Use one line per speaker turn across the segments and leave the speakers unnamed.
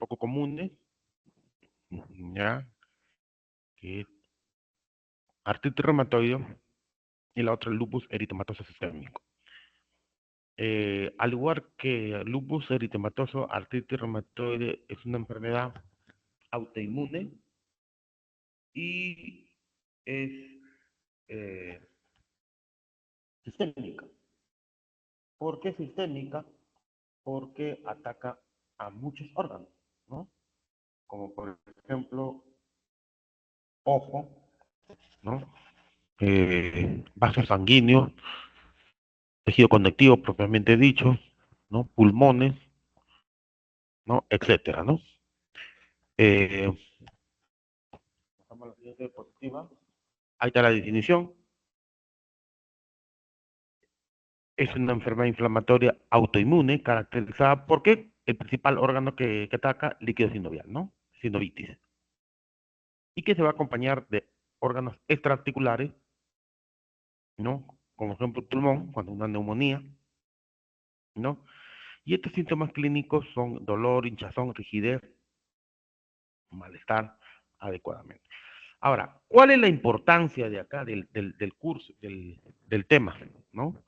poco comunes, ¿ya? Que es artritis reumatoide y la otra lupus eritematoso sistémico. Al igual que lupus eritematoso, artritis reumatoide es una enfermedad autoinmune y es eh, sistémica. ¿Por qué sistémica? Porque ataca a muchos órganos, ¿no? Como por ejemplo, ojo, ¿no? Vasos sanguíneos, tejido conectivo propiamente dicho, ¿no? Pulmones, ¿no? Etcétera, ¿no? Eh, Pasamos a la siguiente diapositiva. Ahí está la definición. Es una enfermedad inflamatoria autoinmune caracterizada por qué el principal órgano que ataca, líquido sinovial, ¿no? Sinovitis. Y que se va a acompañar de órganos extraarticulares, ¿no? Como ejemplo el pulmón, cuando una neumonía, ¿no? Y estos síntomas clínicos son dolor, hinchazón, rigidez, malestar adecuadamente. Ahora, ¿cuál es la importancia de acá del curso, del tema, ¿no?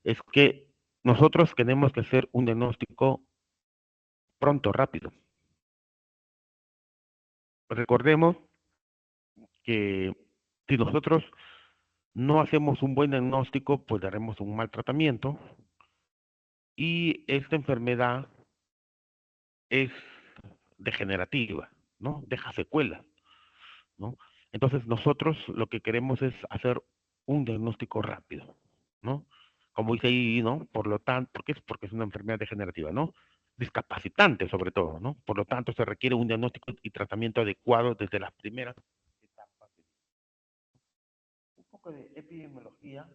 Es que nosotros tenemos que hacer un diagnóstico pronto, rápido. Recordemos que si nosotros no hacemos un buen diagnóstico, pues daremos un mal tratamiento y esta enfermedad es degenerativa, ¿no? Deja secuelas, ¿no? Entonces nosotros lo que queremos es hacer un diagnóstico rápido, ¿no? Como dice ahí, ¿no? Por lo tanto, ¿por qué es? Porque es una enfermedad degenerativa, ¿no? Discapacitante sobre todo, ¿no? Por lo tanto, se requiere un diagnóstico y tratamiento adecuado desde las primeras etapas. Un poco de epidemiología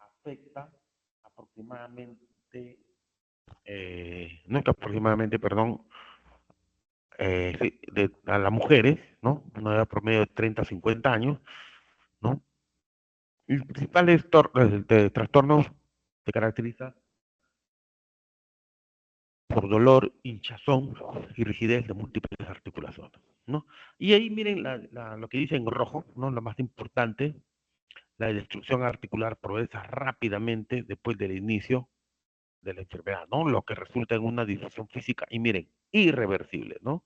afecta aproximadamente, no es que aproximadamente, perdón, sí, a las mujeres, ¿no? Una edad promedio de 30 a 50 años, ¿no? Y los principales trastornos se caracterizan por dolor, hinchazón y rigidez de múltiples articulaciones, ¿no? Y ahí miren lo que dice en rojo, ¿no? Lo más importante, la destrucción articular progresa rápidamente después del inicio de la enfermedad, ¿no? Lo que resulta en una disfunción física, y miren, irreversible, ¿no?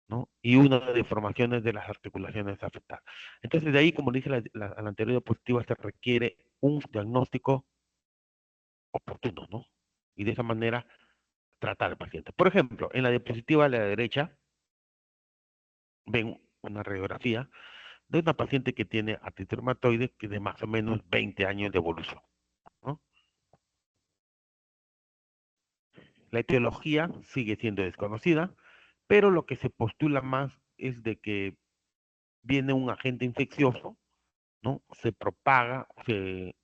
¿No? Y una de deformaciones de las articulaciones afectadas. Entonces, de ahí, como dice la anterior diapositiva, se requiere un diagnóstico oportuno, ¿no? Y de esa manera tratar al paciente. Por ejemplo, en la diapositiva a la derecha, ven una radiografía de una paciente que tiene artritis reumatoide que de más o menos 20 años de evolución, ¿no? La etiología sigue siendo desconocida, pero lo que se postula más es de que viene un agente infeccioso, ¿no? Se propaga, se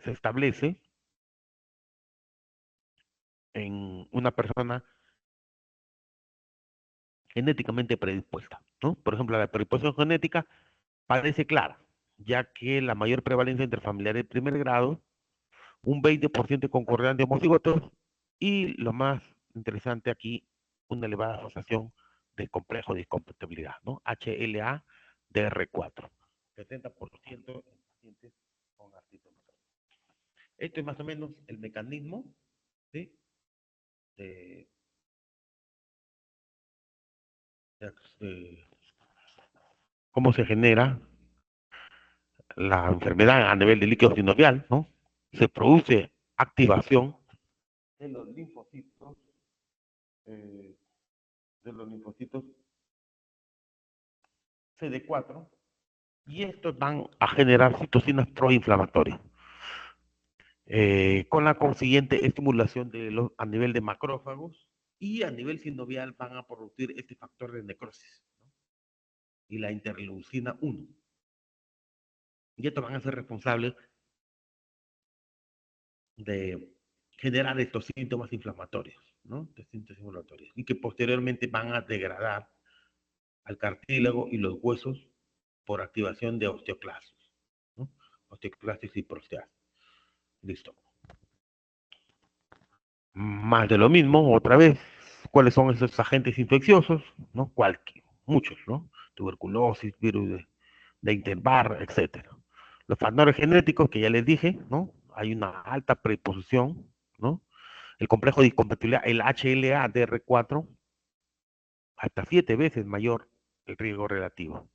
establece en una persona genéticamente predispuesta, ¿no? Por ejemplo, la predisposición genética parece clara, ya que la mayor prevalencia entre familiares de primer grado, un 20% concordante de homocigotos y lo más interesante aquí, una elevada asociación de complejo de discompatibilidad, ¿no? HLA-DR4, 70% en pacientes con artritis. Esto es más o menos el mecanismo, ¿sí? de, de cómo se genera la enfermedad a nivel de líquido sinovial, ¿no? Se produce activación de los linfocitos, eh, de los linfocitos CD4, y estos van a generar citocinas proinflamatorias, con la consiguiente estimulación a nivel de macrófagos y a nivel sinovial van a producir este factor de necrosis, ¿no? Y la interleucina 1. Y estos van a ser responsables de generar estos síntomas inflamatorios, ¿no? Estos síntomas inflamatorios, y que posteriormente van a degradar al cartílago y los huesos por activación de osteoclastos, ¿no? Osteoclastis y proteasis. Listo. Más de lo mismo, otra vez. cuáles son esos agentes infecciosos, ¿no? Muchos, ¿no? Tuberculosis, virus de Interbar, etcétera. Los factores genéticos que ya les dije, ¿no? Hay una alta predisposición, ¿no? El complejo de incompatibilidad, el HLA-DR4, hasta 7 veces mayor el riesgo relativo.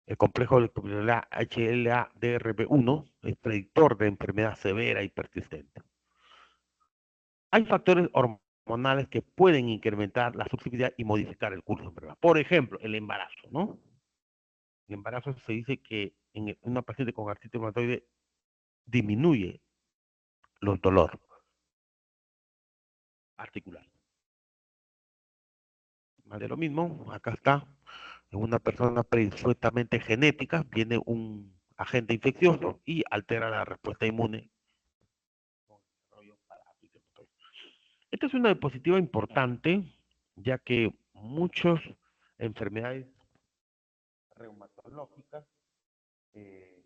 El complejo de incompatibilidad HLA-DRB1 es predictor de enfermedad severa y persistente. Hay factores hormonales que pueden incrementar la susceptibilidad y modificar el curso de enfermedad. Por ejemplo, el embarazo, ¿no? El embarazo se dice que en una paciente con artritis reumatoide disminuye los dolores articulares. Más de lo mismo, acá está, en una persona presuntamente genética, viene un agente infeccioso y altera la respuesta inmune. Esta es una diapositiva importante, ya que muchas enfermedades reumatológicas eh,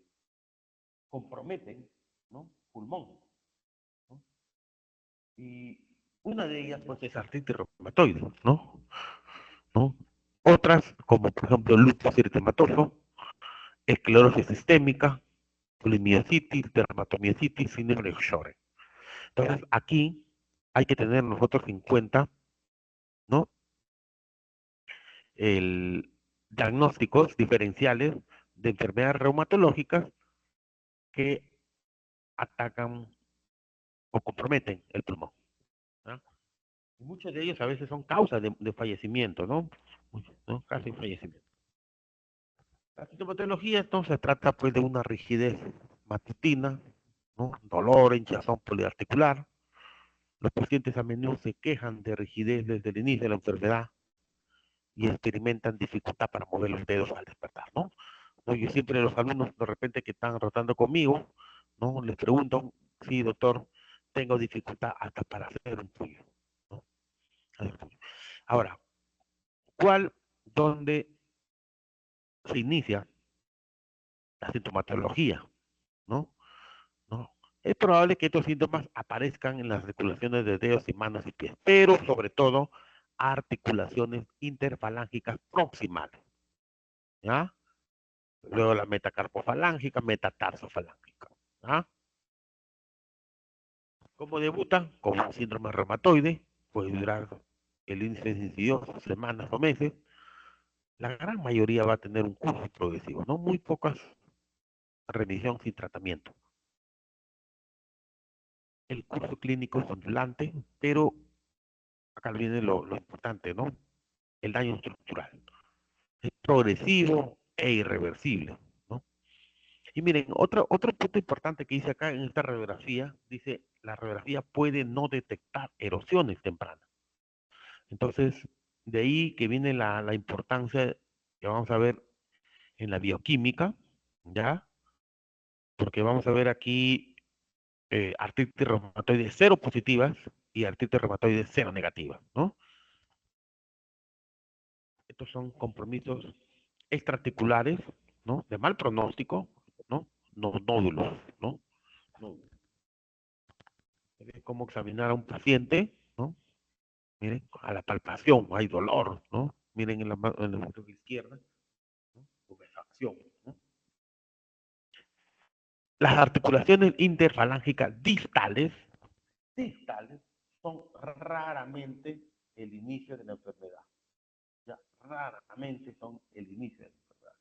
comprometen, ¿no? Pulmón, ¿no? Y una de ellas pues es artritis reumatoide, ¿no? ¿No? Otras, como por ejemplo lupus eritematoso, esclerosis sistémica, polimiositis, dermatomiositis, síndrome de Sjögren. Entonces, aquí hay que tener nosotros en cuenta, ¿no? El diagnósticos diferenciales de enfermedades reumatológicas que atacan o comprometen el pulmón, ¿no? Y muchos de ellos a veces son causas de fallecimiento, ¿no? ¿No? Casi fallecimiento. La sintomatología entonces se trata pues de una rigidez matutina, ¿no? Dolor, hinchazón poliarticular. Los pacientes a menudo se quejan de rigidez desde el inicio de la enfermedad y experimentan dificultad para mover los dedos al despertar, ¿no? ¿No? Yo siempre los alumnos de repente que están rotando conmigo, ¿no? Les pregunto, sí, doctor, tengo dificultad hasta para hacer un puño, ¿no? Ahora, ¿cuál, dónde se inicia la sintomatología, ¿no? ¿No? Es probable que estos síntomas aparezcan en las articulaciones de dedos y manos y pies, pero sobre todo articulaciones interfalángicas proximales, ¿ya? Luego la metacarpofalángica, metatarsofalángica, ¿ya? ¿Cómo debuta? Con un síndrome reumatoide, puede durar el índice de incidioso semanas o meses. La gran mayoría va a tener un curso progresivo, ¿no? Muy pocas remisión sin tratamiento. El curso clínico es ondulante, pero acá viene lo importante, ¿no? El daño estructural. Es progresivo e irreversible, ¿no? Y miren, otro punto importante que dice acá en esta radiografía, dice, la radiografía puede no detectar erosiones tempranas. Entonces, de ahí que viene la importancia que vamos a ver en la bioquímica, ¿ya? Porque vamos a ver aquí artritis reumatoide cero positivas y artritis reumatoide cero negativas, ¿no? Estos son compromisos extraarticulares, ¿no? De mal pronóstico, ¿no? No nódulos, ¿no? No. Cómo examinar a un paciente, ¿no? Miren, a la palpación, hay dolor, ¿no? Miren en la mano izquierda, ¿no? Tumefacción, ¿no? Las articulaciones interfalángicas distales son raramente el inicio de la enfermedad. Ya, raramente son el inicio de la enfermedad,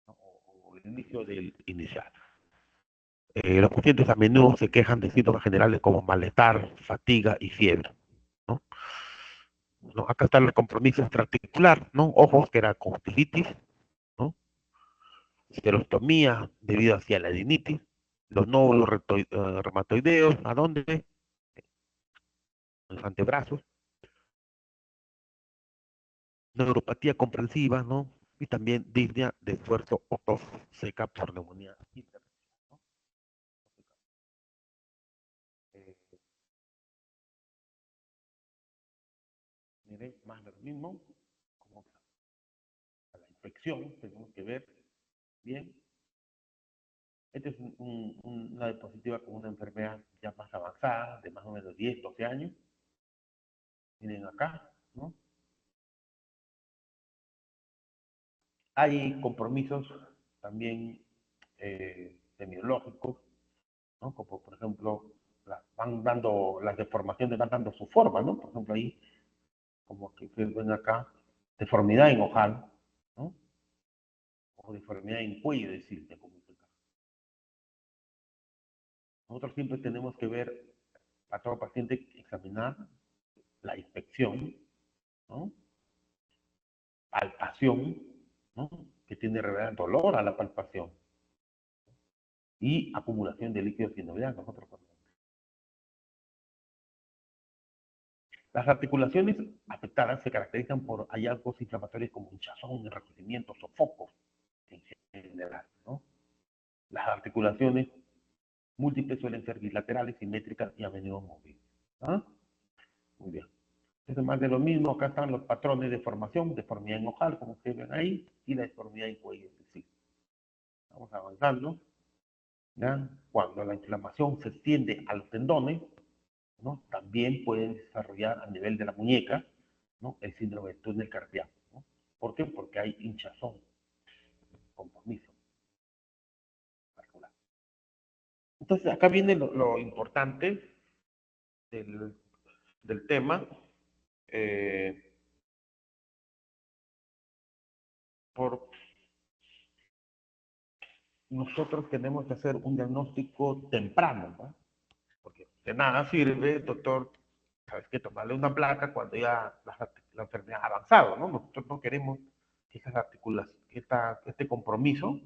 ¿no? O el inicio del inicial. Los pacientes a menudo se quejan de síntomas generales como malestar, fatiga y fiebre, ¿no? ¿No? Acá está el compromiso extraarticular, ¿no? Ojos, que era conjuntivitis, ¿no? Xerostomía debido hacia la adenitis, los nódulos reumatoideos, ¿a dónde? En los antebrazos, neuropatía comprensiva, ¿no? Y también disnea de esfuerzo o tos seca por neumonía. ¿No? Eh, Miren, más de lo mismo, como la infección, tenemos que ver bien. Esta es una diapositiva con una enfermedad ya más avanzada, de más o menos 10, 12 años. Miren acá, ¿no? Hay compromisos también semiológicos, ¿no? Como por ejemplo, van dando, las deformaciones van dando su forma, ¿no? Por ejemplo, ahí, como que ustedes ven acá, deformidad en ojal, ¿no? O deformidad en cuello de cisne, como dice acá. Nosotros siempre tenemos que ver a todo paciente, examinar la inspección, ¿no? Palpación, ¿no? Que tiene realidad dolor a la palpación y acumulación de líquido sinovial. Nosotros, las articulaciones afectadas se caracterizan por hallazgos inflamatorios como hinchazón, enrojecimiento, sofocos en general, ¿no? Las articulaciones múltiples suelen ser bilaterales, simétricas y a menudo móviles. ¿Ah? Muy bien. Es más de lo mismo, acá están los patrones de formación, deformidad en ojal, como ustedes ven ahí, y la deformidad en cuello. Sí. Vamos avanzando. ¿Ya? Cuando la inflamación se extiende a los tendones, ¿no? También pueden desarrollar a nivel de la muñeca, ¿no? El síndrome de túnel cardíaco, ¿no? ¿Por qué? Porque hay hinchazón, compromiso vascular. Entonces, acá viene lo importante del, del tema. eh, por, nosotros tenemos que hacer un diagnóstico temprano, ¿no? Porque de nada sirve, doctor, sabes que tomarle una placa cuando ya la enfermedad ha avanzado, ¿no? Nosotros no queremos que esas articulaciones, este compromiso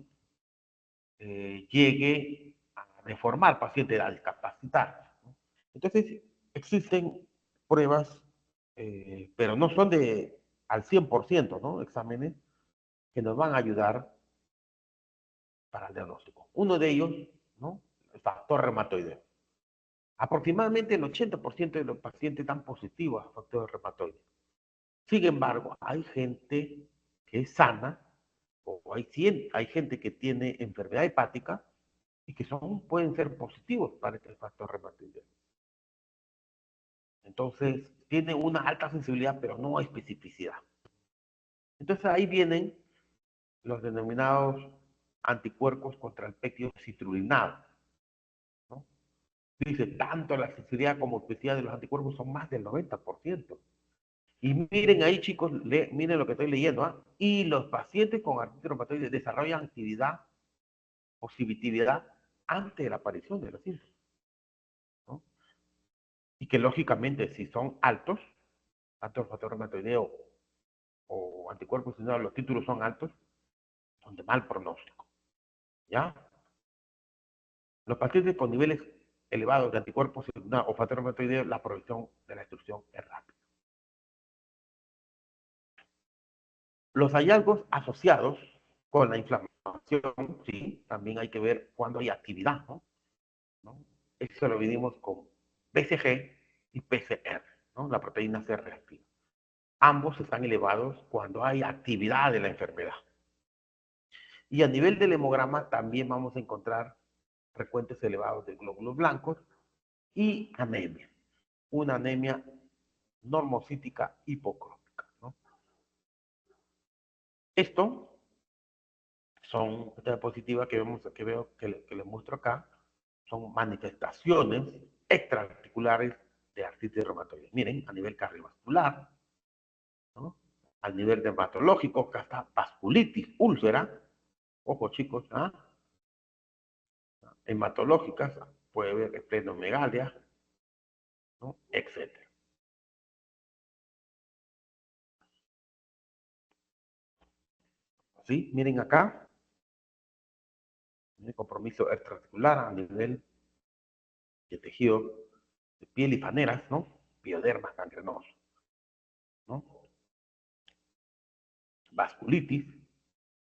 llegue a deformar al paciente, a discapacitar, ¿no? Entonces, existen pruebas, pero no son de al 100%, ¿no? Exámenes que nos van a ayudar para el diagnóstico. Uno de ellos, ¿no? El factor reumatoideo. Aproximadamente el 80% de los pacientes dan positivos a factores reumatoides. Sin embargo, hay gente que es sana, o hay gente que tiene enfermedad hepática y que pueden ser positivos para este factor reumatoideo. Entonces, tiene una alta sensibilidad, pero no hay especificidad. Entonces, ahí vienen los denominados anticuerpos contra el péptido citrulinado, ¿no? Dice, tanto la sensibilidad como especificidad de los anticuerpos son más del 90%. Y miren ahí, chicos, miren lo que estoy leyendo, ¿ah? Y los pacientes con artritis reumatoide desarrollan actividad, positividad, antes de la aparición de los síntomas, ¿no? Y que lógicamente, si son altos, tanto el factor reumatoideo o anticuerpos, si no, los títulos son altos, son de mal pronóstico, ¿ya? Los pacientes con niveles elevados de anticuerpos o factor reumatoideo, la progresión de la destrucción es rápida. Los hallazgos asociados con la inflamación, sí, también hay que ver cuando hay actividad, ¿no? ¿No? Eso lo medimos con BCG y PCR, ¿no? La proteína C reactiva. Ambos están elevados cuando hay actividad de la enfermedad. Y a nivel del hemograma también vamos a encontrar frecuentes elevados de glóbulos blancos y anemia. Una anemia normocítica hipocrómica, ¿no? Esto son, esta diapositiva que les muestro acá, son manifestaciones extraarticulares de artritis reumatoide. Miren, a nivel cardiovascular, ¿no? Al nivel dermatológico, que hasta vasculitis, úlcera, ojo chicos, ¿ah? Hematológicas, puede haber esplenomegalia, ¿no? Etcétera. ¿Sí? Miren acá, el compromiso extraarticular a nivel de tejido de piel y paneras, ¿no? Pioderma gangrenoso, ¿no? Vasculitis,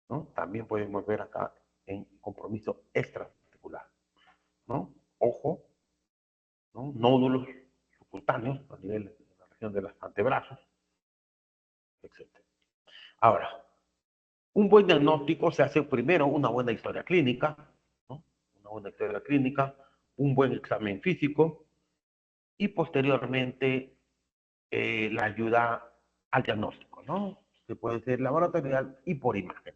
¿no? También podemos ver acá en compromiso extraarticular, ¿no? Ojo, ¿no? Nódulos subcutáneos a nivel de la región de los antebrazos, etc. Ahora, un buen diagnóstico se hace primero una buena historia clínica, ¿no? Una buena historia clínica, un buen examen físico y posteriormente la ayuda al diagnóstico, ¿no? Se puede ser laboratorial y por imagen.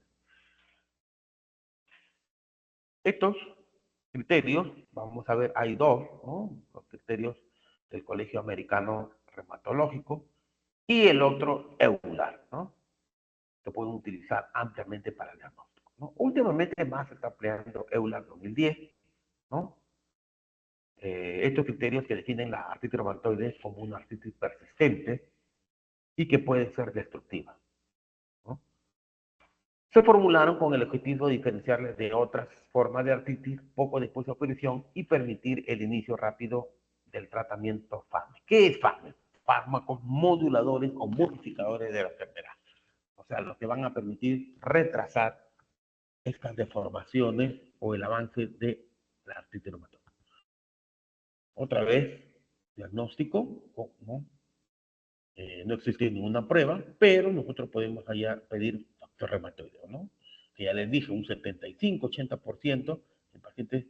Estos criterios, vamos a ver, hay dos, ¿no? Los criterios del Colegio Americano Reumatológico y el otro EULAR, ¿no? Se pueden utilizar ampliamente para el diagnóstico, ¿no? Últimamente más se está empleando EULAR 2010, ¿no? Estos criterios que definen la artritis reumatoide como una artritis persistente y que puede ser destructiva, ¿no? Se formularon con el objetivo de diferenciarles de otras formas de artritis poco después de operación y permitir el inicio rápido del tratamiento fármaco. ¿Qué es fármaco? Fármacos moduladores o modificadores de la enfermedad. O sea, los que van a permitir retrasar estas deformaciones o el avance de la artritis reumatoide. Otra vez, diagnóstico, ¿no? No existe ninguna prueba, pero nosotros podemos allá pedir factor reumatoideo, ¿no? Que ya les dije, un 75-80% de pacientes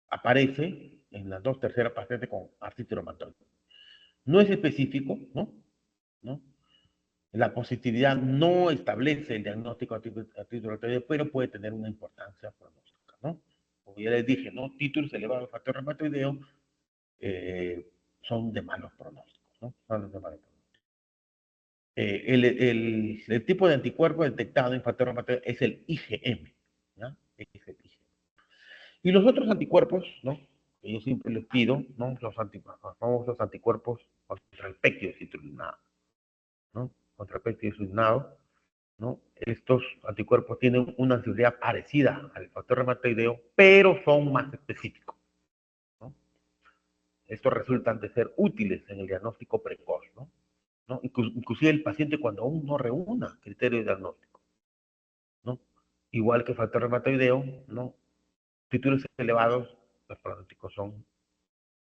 aparece en las 2/3 pacientes con artritis reumatoide. No es específico, ¿no? ¿No? La positividad no establece el diagnóstico de artritis reumatoide, pero puede tener una importancia pronóstica, ¿no? Como ya les dije, ¿no? Títulos elevados de factor reumatoideo son de malos pronósticos, ¿no? Son de malos pronósticos. El tipo de anticuerpo detectado en factor reumatoide es el IgM, ¿ya? Es el IgM. Y los otros anticuerpos, ¿no? Que yo siempre les pido, ¿no? Los famosos anticuerpos contra el péptido citrulinado, ¿no? Contra el péptido citrulinado, ¿no? Estos anticuerpos tienen una sensibilidad parecida al factor reumatoideo, pero son más específicos, ¿no? Estos resultan de ser útiles en el diagnóstico precoz, ¿no? ¿No? Inclusive el paciente cuando aún no reúna criterios de diagnóstico, ¿no? Igual que factor reumatoideo, ¿no? Títulos elevados, los pronósticos son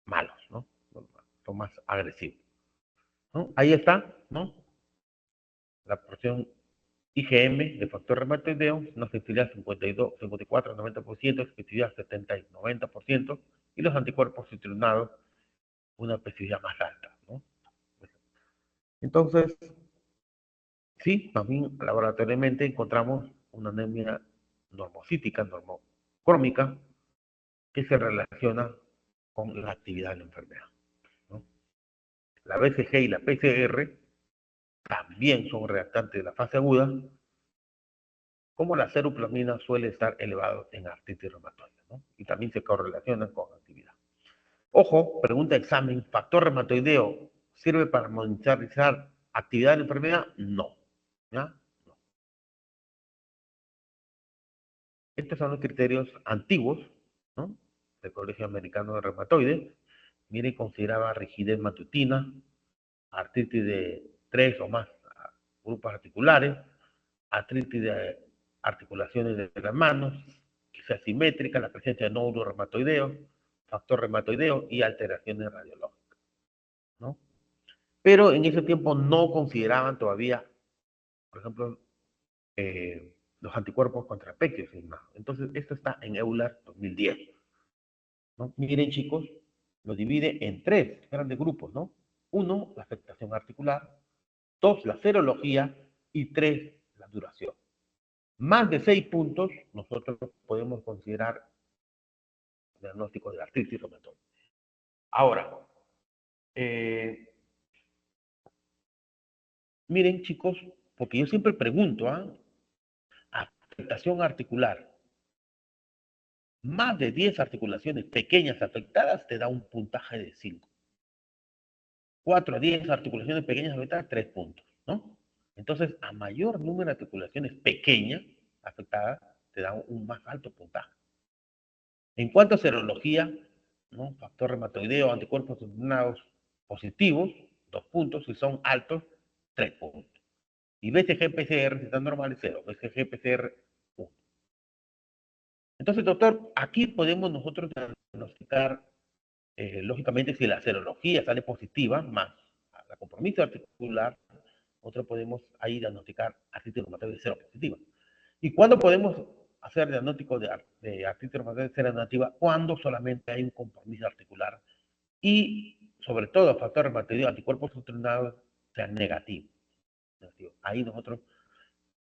malos, ¿no? Son más agresivos, ¿no? Ahí está, ¿no? La porción IgM de factor reumatoideo, una sensibilidad 52, 54, 90%, especificidad 70 y 90%, y los anticuerpos citrulinados, una especificidad más alta, ¿no? Entonces, sí, también laboratorialmente encontramos una anemia normocítica, normocrómica, que se relaciona con la actividad de la enfermedad, ¿no? La BCG y la PCR también son reactantes de la fase aguda, como la ceruplamina suele estar elevado en artritis reumatoide, ¿no? Y también se correlacionan con actividad. Ojo, pregunta de examen, ¿factor reumatoideo sirve para monitorizar actividad de la enfermedad? No, ¿ya? No. Estos son los criterios antiguos, ¿no? Del Colegio Americano de Reumatoide. Miren, consideraba rigidez matutina, artritis de 3 o más grupos articulares, artritis de articulaciones de las manos, que sea simétrica, la presencia de nódulos reumatoideos, factor reumatoideo y alteraciones radiológicas, ¿no? Pero en ese tiempo no consideraban todavía, por ejemplo, los anticuerpos contra péptidos. Entonces, esto está en EULAR 2010, ¿no? Miren, chicos, lo divide en 3 grandes grupos, ¿no? 1, la afectación articular; 2, la serología; y 3, la duración. Más de 6 puntos, nosotros podemos considerar diagnóstico de artritis reumatoide. Ahora, eh, miren, chicos, porque yo siempre pregunto, ¿ah? Afectación articular. Más de 10 articulaciones pequeñas afectadas te da un puntaje de 5. 4 a 10 articulaciones pequeñas afectadas, 3 puntos, ¿no? Entonces, a mayor número de articulaciones pequeñas afectadas, te da un más alto puntaje. En cuanto a serología, ¿no? Factor reumatoideo, anticuerpos subordinados positivos, 2 puntos; si son altos, 3 puntos. Y BCG-PCR, si están normales, 0. BCG-PCR, 1. Entonces, doctor, aquí podemos nosotros diagnosticar, lógicamente, si la serología sale positiva, más la compromiso articular, nosotros podemos ahí diagnosticar artritis reumatoide cero positiva. ¿Y cuándo podemos hacer diagnóstico de artritis reumatoide cero negativa? Cuando solamente hay un compromiso articular y sobre todo el factor reumatoideo, anticuerpos funcionales sean negativos. Ahí nosotros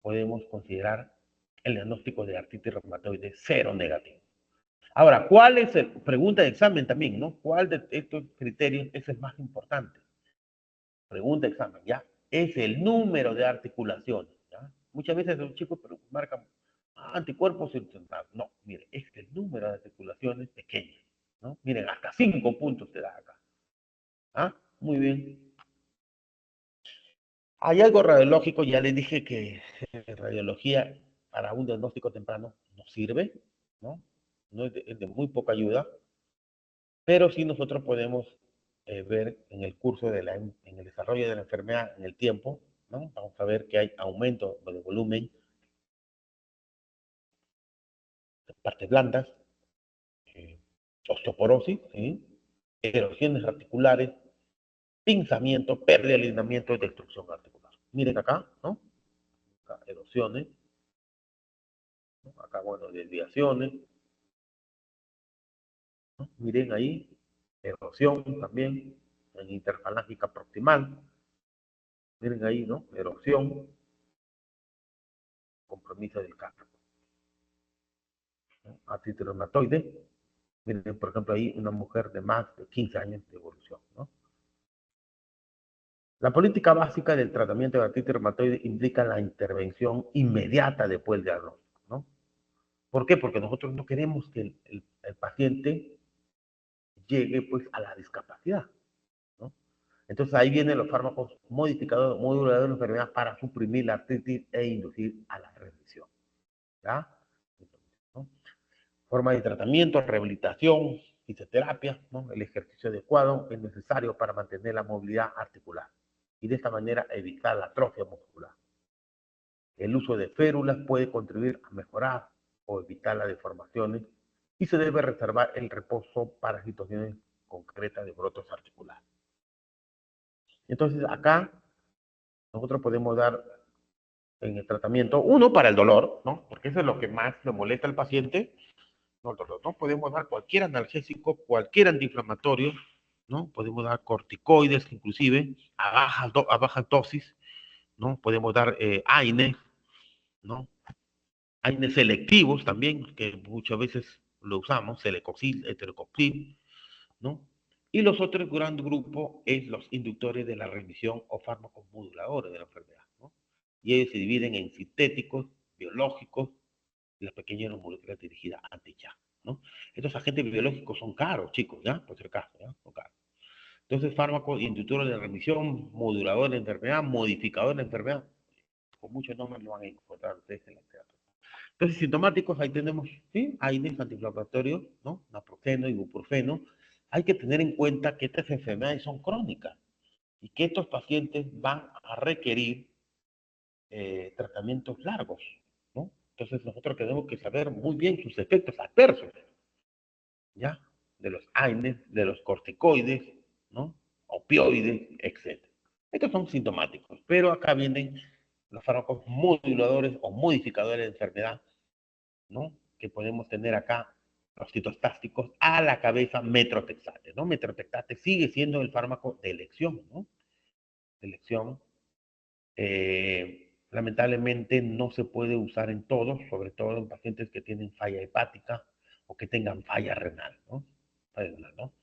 podemos considerar el diagnóstico de artritis reumatoide cero negativo. Ahora, ¿cuál es el, pregunta de examen también, ¿no? ¿Cuál de estos criterios es el más importante? Pregunta de examen, ¿ya? Es el número de articulaciones, ¿ya? Muchas veces los chicos marcan anticuerpos centrados. No, mire, es el número de articulaciones pequeñas, ¿no? Miren, hasta 5 puntos te da acá. ¿Ah? Muy bien. Hay algo radiológico, ya les dije que radiología para un diagnóstico temprano no sirve, ¿no? No es de muy poca ayuda, pero sí nosotros podemos ver en el curso en el desarrollo de la enfermedad en el tiempo, ¿no? Vamos a ver que hay aumento de volumen de partes blandas, eh, osteoporosis, ¿sí? Erosiones articulares, pinzamiento, pérdida de alineamiento y destrucción articular. Miren acá, ¿no? Acá, erosiones, ¿no? Acá, bueno, desviaciones, ¿no? Miren ahí, erosión también, en interfalángica proximal, miren ahí, ¿no? Erosión, compromiso del cáncer, ¿no? Artritis reumatoide, miren, por ejemplo, ahí una mujer de más de 15 años de evolución, ¿no? La política básica del tratamiento de artritis reumatoide implica la intervención inmediata después del diagnóstico, ¿no? ¿Por qué? Porque nosotros no queremos que el paciente llegue pues a la discapacidad, ¿no? Entonces ahí vienen los fármacos modificadores, moduladores de la enfermedad para suprimir la artritis e inducir a la remisión, ¿ya? ¿No? Forma de tratamiento, rehabilitación, fisioterapia, ¿no? El ejercicio adecuado es necesario para mantener la movilidad articular y de esta manera evitar la atrofia muscular. El uso de férulas puede contribuir a mejorar o evitar las deformaciones y se debe reservar el reposo para situaciones concretas de brotes articulares. Entonces, acá nosotros podemos dar en el tratamiento, uno para el dolor, ¿no? Porque eso es lo que más le molesta al paciente, no el dolor, ¿no? Podemos dar cualquier analgésico, cualquier antiinflamatorio, ¿no? Podemos dar corticoides, inclusive, a baja dosis, ¿no? Podemos dar AINE, ¿no? AINE selectivos también, que muchas veces lo usamos, celecoxib, eterocoxib, ¿no? Y los otros gran grupo es los inductores de la remisión o fármacos moduladores de la enfermedad, ¿no? Y ellos se dividen en sintéticos, biológicos y las pequeñas moléculas dirigidas anti-YA, ¿no? Estos agentes biológicos son caros, chicos, ¿ya? Por si acaso, ¿ya? Son caros. Entonces, fármacos inductores de remisión, moduladores de enfermedad, modificadores de enfermedad, con muchos nombres lo van a encontrar ustedes en la literatura. Entonces, sintomáticos, ahí tenemos, ¿sí? AINES antiinflamatorios, ¿no? Naproxeno, ibuprofeno. Hay que tener en cuenta que estas enfermedades son crónicas y que estos pacientes van a requerir tratamientos largos, ¿no? Entonces, nosotros tenemos que saber muy bien sus efectos adversos, ¿ya? De los AINES, de los corticoides, ¿no? Opioides, etc. Estos son sintomáticos, pero acá vienen los fármacos moduladores o modificadores de enfermedad, ¿no? Que podemos tener acá los citostásticos a la cabeza metrotexate, ¿no? Metrotexate sigue siendo el fármaco de elección, ¿no? De elección. Lamentablemente no se puede usar en todos, sobre todo en pacientes que tienen falla hepática o que tengan falla renal, ¿no? Falla renal, ¿no?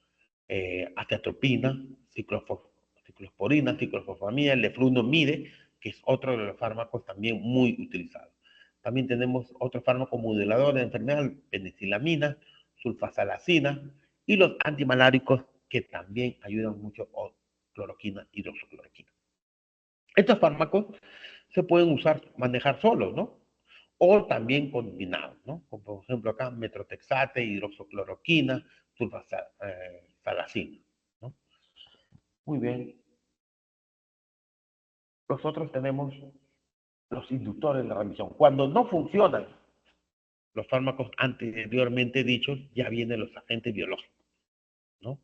Aciatropina, ciclosporina, ciclofosfamida, leflunomide, que es otro de los fármacos también muy utilizados. También tenemos otro fármaco modulador de enfermedad, penicilamina, sulfasalacina y los antimaláricos que también ayudan mucho, o cloroquina, hidroxicloroquina. Estos fármacos se pueden usar, manejar solos, ¿no? O también combinados, ¿no? Como por ejemplo acá, metrotexate, hidroxicloroquina, sulfasalacina, ¿no? Muy bien. Nosotros tenemos los inductores de la remisión. Cuando no funcionan los fármacos anteriormente dichos, ya vienen los agentes biológicos, ¿no?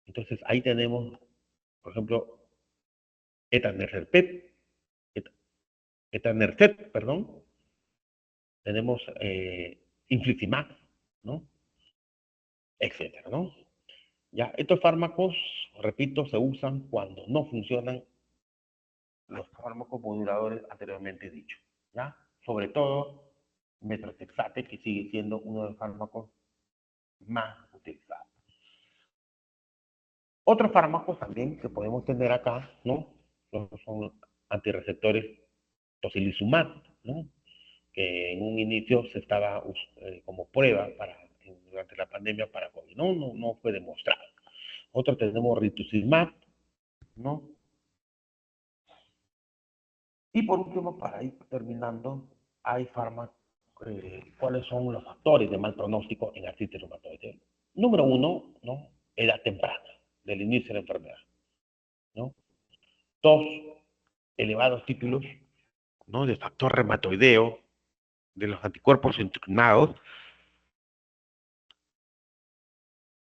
Entonces ahí tenemos, por ejemplo, etanercept, etanercept, perdón, tenemos infliximab, ¿no? Etcétera, ¿no? Ya, estos fármacos, repito, se usan cuando no funcionan los fármacos moduladores anteriormente dichos, ¿ya? Sobre todo metotrexate, que sigue siendo uno de los fármacos más utilizados. Otros fármacos también que podemos tener acá, ¿no? Son antirreceptores tocilizumab, ¿no? Que en un inicio se estaba como prueba durante la pandemia para COVID. No fue demostrado. Otro tenemos rituximab, ¿no? Y por último, para ir terminando, hay fármacos, ¿cuáles son los factores de mal pronóstico en artritis reumatoide? Número uno, ¿no? Edad temprana del inicio de la enfermedad, ¿no? Dos, elevados títulos, ¿no? De factor reumatoideo, de los anticuerpos entrenados,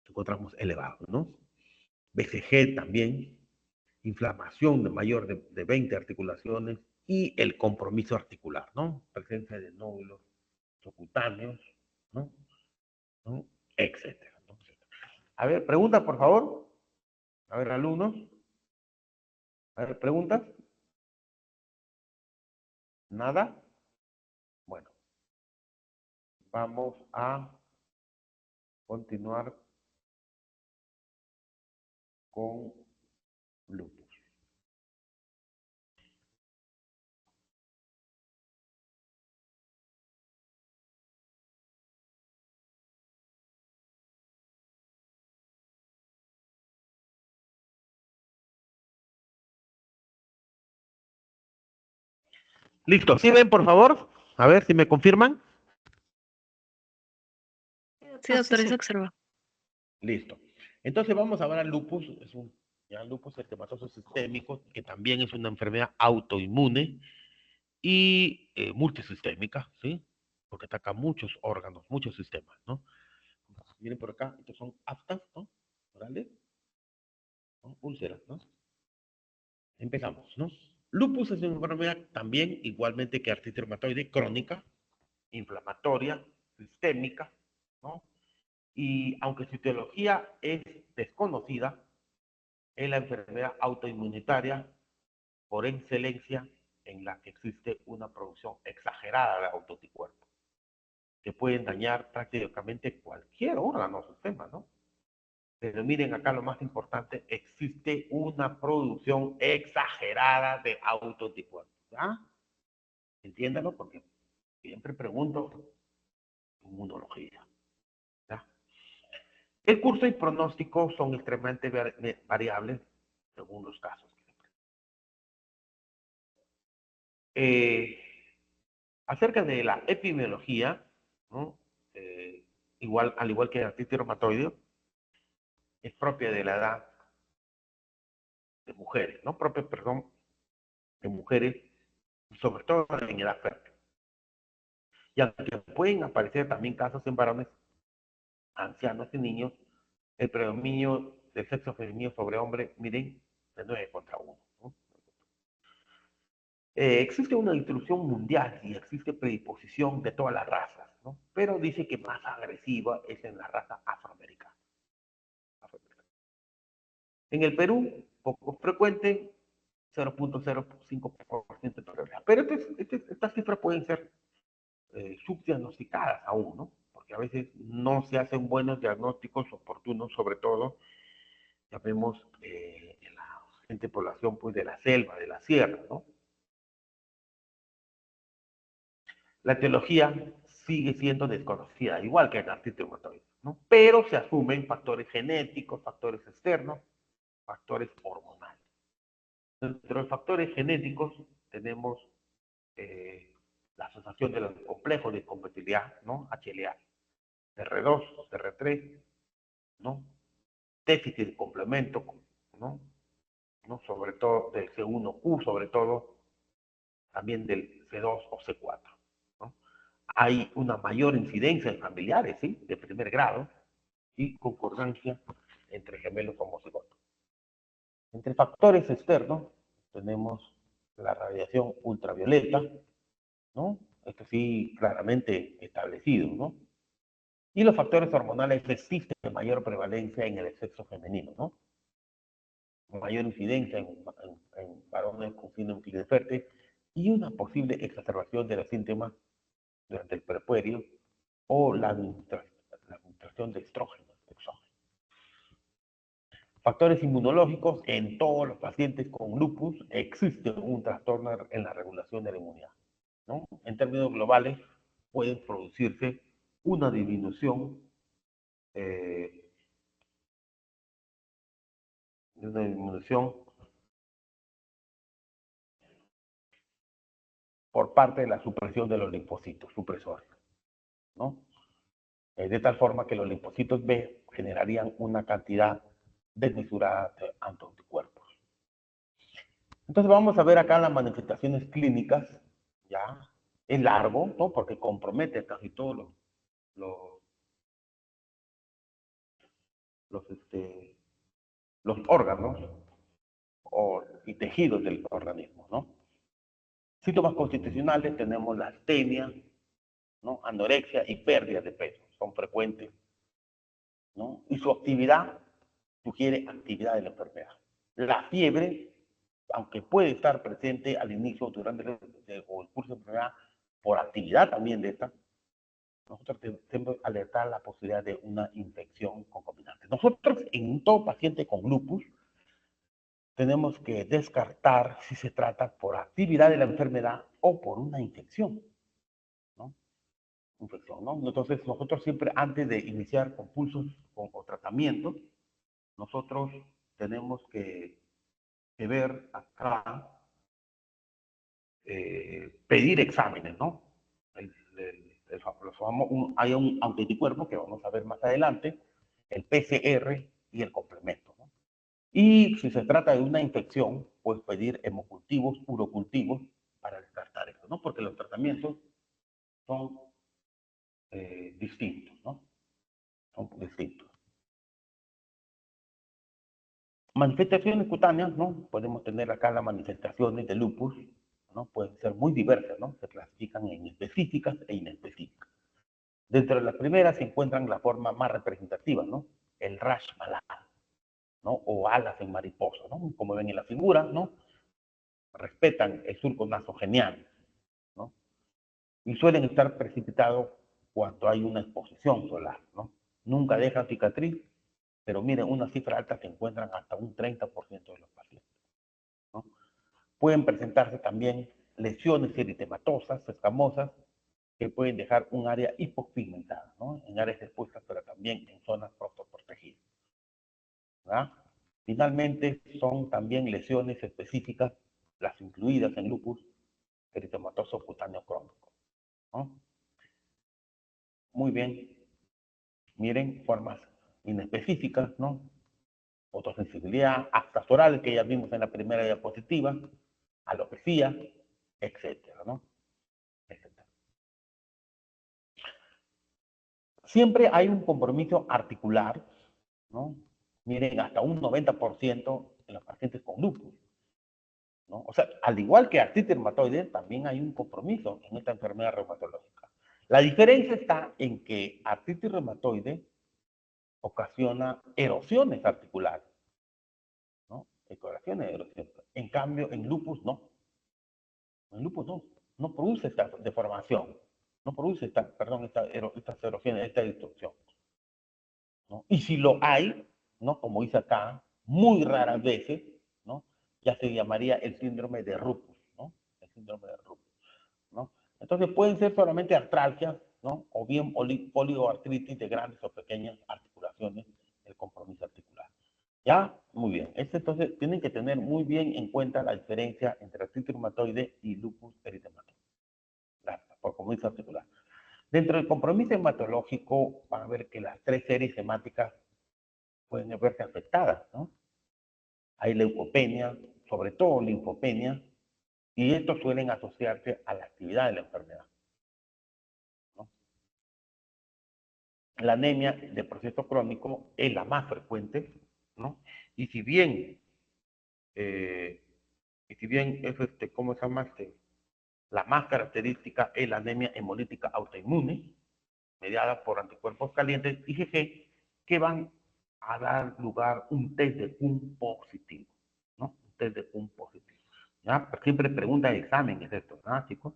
encontramos elevados, ¿no? BCG también, inflamación de mayor de 20 articulaciones y el compromiso articular, ¿no? Presencia de nódulos subcutáneos, ¿no? ¿No? Etcétera, ¿no? A ver, preguntas, por favor. A ver, alumnos. A ver, preguntas. Nada. Bueno, vamos a continuar con lupus. Listo. ¿Sí ven, por favor? A ver si me confirman.
Sí, doctor, se observa.
Listo. Entonces vamos a ver al lupus. Ya, lupus eritematoso sistémico, que también es una enfermedad autoinmune y multisistémica, ¿sí? Porque ataca muchos órganos, muchos sistemas, ¿no? Miren por acá, estos son aftas, ¿no? Orales, ¿no? Úlceras, ¿no? Empezamos, ¿no? Lupus es una enfermedad también, igualmente que artritis reumatoide, crónica, inflamatoria, sistémica, ¿no? Y aunque su etiología es desconocida, es la enfermedad autoinmunitaria por excelencia en la que existe una producción exagerada de autoanticuerpos, que pueden dañar prácticamente cualquier órgano o sistema, ¿no? Pero miren acá lo más importante, existe una producción exagerada de autoanticuerpos, ¿ya? Entiéndalo porque siempre pregunto inmunología, ¿ya? El curso y pronóstico son extremadamente variables según los casos. Eh, Acerca de la epidemiología, ¿no? Al igual que el artritis reumatoide, es propia de la edad de mujeres, no propia, perdón, de mujeres, sobre todo en edad fértil. Y aunque pueden aparecer también casos en varones, ancianos y niños, el predominio del sexo femenino sobre hombre, miren, de 9 contra 1. ¿No? Existe una distribución mundial y existe predisposición de todas las razas, ¿no? Pero dice que más agresiva es en la raza afroamericana. En el Perú, poco frecuente, 0.05% de tolerancia. Pero estas cifras pueden ser subdiagnosticadas aún, ¿no? Porque a veces no se hacen buenos diagnósticos oportunos, sobre todo, ya vemos en la gente población pues, de la selva, de la sierra, ¿no? La etiología sigue siendo desconocida, igual que el artritis reumatoide, ¿no? Pero se asumen factores genéticos, factores externos, factores hormonales. Entre los factores genéticos tenemos la asociación de los complejos de compatibilidad, ¿no? HLA, TR2, TR3, ¿no? Déficit de complemento, ¿no? ¿No? Sobre todo del C1Q, sobre todo también del C2 o C4, ¿no? Hay una mayor incidencia en familiares, ¿sí? De primer grado y concordancia entre gemelos homocigotos. Entre factores externos tenemos la radiación ultravioleta, ¿no? Esto sí claramente establecido, ¿no? Y los factores hormonales existen de mayor prevalencia en el sexo femenino, ¿no? Mayor incidencia en varones con síndrome de Klinefelter y una posible exacerbación de los síntomas durante el prepuerio o la administración de estrógenos. Factores inmunológicos: en todos los pacientes con lupus existe un trastorno en la regulación de la inmunidad, ¿no? En términos globales, puede producirse una disminución, eh, una disminución por parte de la supresión de los linfocitos supresores, ¿no? De tal forma que los linfocitos B generarían una cantidad desmesurada de anticuerpos. Entonces vamos a ver acá las manifestaciones clínicas, ya, es largo, ¿no? Porque compromete casi todos los, los, este, los órganos y tejidos del organismo, ¿no? Síntomas constitucionales: tenemos la astenia, ¿no? Anorexia y pérdida de peso, son frecuentes, ¿no? Y su actividad sugiere actividad de la enfermedad. La fiebre, aunque puede estar presente al inicio o durante el curso de la enfermedad, por actividad también de esta, nosotros tenemos que alertar la posibilidad de una infección concomitante. Nosotros, en todo paciente con lupus, tenemos que descartar si se trata por actividad de la enfermedad o por una infección, ¿no? Infección, ¿no? Entonces, nosotros siempre, antes de iniciar con pulsos o tratamientos, nosotros tenemos que ver acá, pedir exámenes, ¿no? Hay un anticuerpo que vamos a ver más adelante, el PCR y el complemento, ¿no? Y si se trata de una infección, pues pedir hemocultivos, urocultivos para descartar eso, ¿no? Porque los tratamientos son distintos, ¿no? Son distintos. Manifestaciones cutáneas, ¿no? Podemos tener acá las manifestaciones de lupus, ¿no? Pueden ser muy diversas, ¿no? Se clasifican en específicas e inespecíficas. Dentro de las primeras se encuentran la forma más representativa, ¿no? El rash malado, ¿no? O alas en mariposa, ¿no? Como ven en la figura, ¿no? Respetan el surco nasogeniano, ¿no? Y suelen estar precipitados cuando hay una exposición solar, ¿no? Nunca dejan cicatriz, pero miren, una cifra alta se encuentran hasta un 30% de los pacientes, ¿no? Pueden presentarse también lesiones eritematosas, escamosas, que pueden dejar un área hipopigmentada, ¿no? En áreas expuestas, pero también en zonas protegidas, ¿verdad? Finalmente, son también lesiones específicas, las incluidas en lupus eritematoso cutáneo crónico, ¿no? Muy bien, miren, formas inespecíficas, ¿no? Fotosensibilidad, aftas orales, que ya vimos en la primera diapositiva, alopecia, etcétera, ¿no? Etcétera. Siempre hay un compromiso articular, ¿no? Miren, hasta un 90% en los pacientes con lupus, ¿no? O sea, al igual que artritis reumatoide, también hay un compromiso en esta enfermedad reumatológica. La diferencia está en que artritis reumatoide ocasiona erosiones articulares, ¿no? Erosiones, erosiones. En cambio, en lupus no. En lupus no. No produce esta deformación. No produce estas erosiones, esta destrucción, ¿no? Y si lo hay, ¿no? Como dice acá, muy raras veces, ¿no? Ya se llamaría el síndrome de Rupus, ¿no? El síndrome de Rupus, ¿no? Entonces pueden ser solamente artralgias, ¿no? O bien polioartritis de grandes o pequeñas articulaciones, el compromiso articular. ¿Ya? Muy bien. Entonces tienen que tener muy bien en cuenta la diferencia entre artritis reumatoide y lupus eritematoso, por compromiso articular. Dentro del compromiso hematológico van a ver que las tres series hemáticas pueden verse afectadas, ¿no? Hay leucopenia, sobre todo linfopenia, y estos suelen asociarse a la actividad de la enfermedad, ¿no? La anemia de proceso crónico es la más frecuente, ¿no? Y si bien, eh, es ¿cómo se llama? La más característica es la anemia hemolítica autoinmune, mediada por anticuerpos calientes IgG, que van a dar lugar un test de Kuhn positivo, ¿no? Un test de Kuhn positivo. ¿Ya? Siempre pregunta de examen es esto, ¿no, chicos?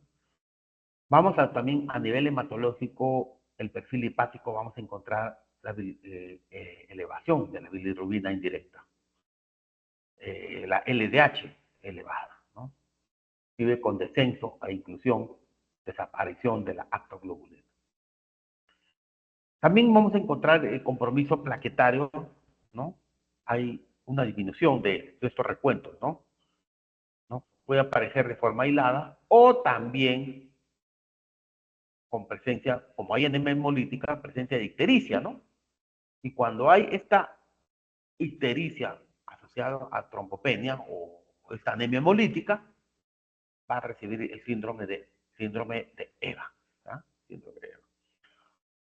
Vamos a también a nivel hematológico, el perfil hepático, vamos a encontrar la elevación de la bilirrubina indirecta, la LDH elevada, ¿no? Vive con descenso e inclusión, desaparición de la actoglobulina. También vamos a encontrar el compromiso plaquetario, ¿no? Hay una disminución de estos recuentos, ¿no? ¿No? Puede aparecer de forma aislada o también con presencia, como hay anemia hemolítica, presencia de ictericia, ¿no? Y cuando hay esta ictericia asociada a trombopenia o esta anemia hemolítica, va a recibir el síndrome de EVA, ¿tá? Síndrome de EVA.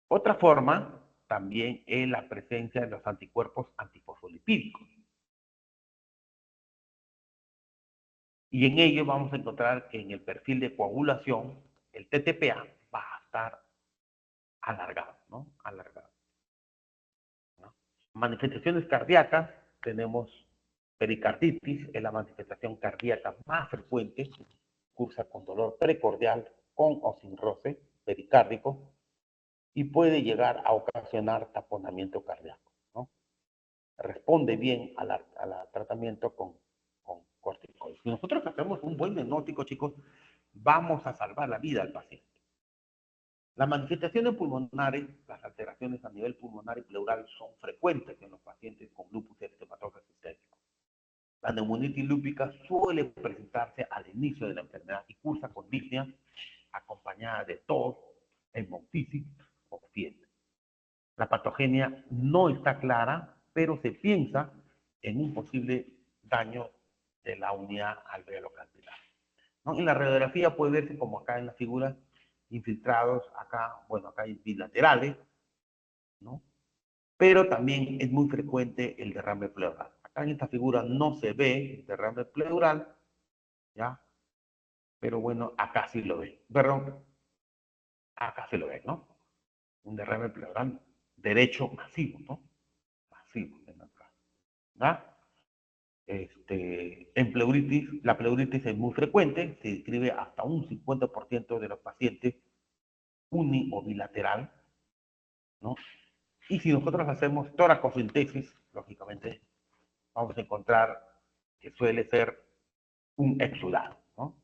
Otra forma también es la presencia de los anticuerpos antifosfolipídicos. Y en ello vamos a encontrar que en el perfil de coagulación, el TTPA va a estar alargado, ¿no? Alargado, ¿no? Manifestaciones cardíacas, tenemos pericarditis, es la manifestación cardíaca más frecuente, cursa con dolor precordial, con o sin roce pericárdico, y puede llegar a ocasionar taponamiento cardíaco, ¿no? Responde bien al tratamiento con corticoides. Si nosotros hacemos un buen diagnóstico, chicos, vamos a salvar la vida al paciente. Las manifestaciones pulmonares, las alteraciones a nivel pulmonar y pleural son frecuentes en los pacientes con lupus eritematoso sistémico. La neumonitis lúpica suele presentarse al inicio de la enfermedad y cursa con disnea acompañada de tos, hemoptisis o fiebre. La patogenia no está clara, pero se piensa en un posible daño de la unidad alveolo-capilar, ¿no? En la radiografía puede verse como acá en la figura, infiltrados acá, bueno, acá hay bilaterales, ¿no? Pero también es muy frecuente el derrame pleural. Acá en esta figura no se ve el derrame pleural, ¿ya? Pero bueno, acá sí lo ven. Perdón, acá sí lo ven, ¿no? Un derrame pleural derecho masivo, ¿no? Masivo, ¿ya? En pleuritis, la pleuritis es muy frecuente, se describe hasta un 50% de los pacientes uni o bilateral, ¿no? Y si nosotros hacemos toracocentesis, lógicamente vamos a encontrar que suele ser un exudado, ¿no?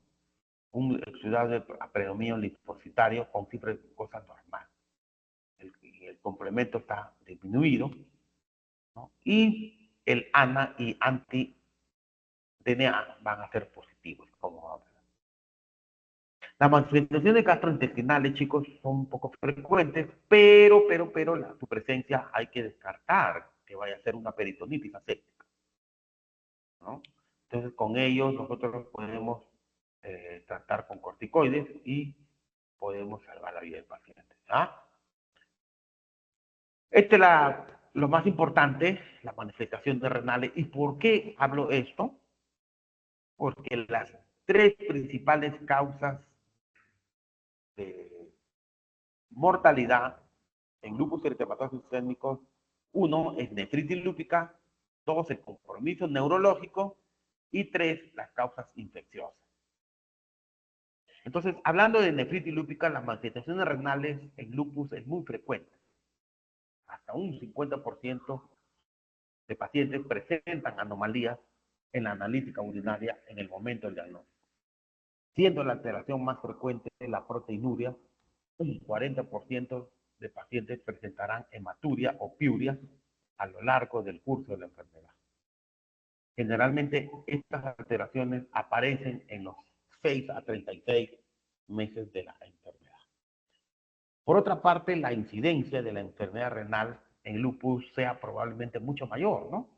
Un exudado de predominio linfocitario con cifras de glucosa normal. El complemento está disminuido, ¿no? Y el ANA y anti-DNA van a ser positivos, como vamos a ver. Las manifestaciones gastrointestinales, chicos, son un poco frecuentes, pero su presencia hay que descartar que vaya a ser una peritonitis aséptica, ¿no? Entonces, con ellos nosotros podemos tratar con corticoides y podemos salvar la vida del paciente, ¿ah? Este es lo más importante, la manifestación de renales. ¿Y por qué hablo esto? Porque las tres principales causas de mortalidad en lupus eritematoso sistémico, uno es nefritis lúpica, dos el compromiso neurológico y tres las causas infecciosas. Entonces, hablando de nefritis lúpica, las manifestaciones renales en lupus es muy frecuente. Hasta un 50% de pacientes presentan anomalías en la analítica urinaria en el momento del diagnóstico, siendo la alteración más frecuente la proteinuria. Un 40% de pacientes presentarán hematuria o piuria a lo largo del curso de la enfermedad. Generalmente estas alteraciones aparecen en los 6 a 36 meses de la enfermedad. Por otra parte, la incidencia de la enfermedad renal en lupus sea probablemente mucho mayor, ¿no?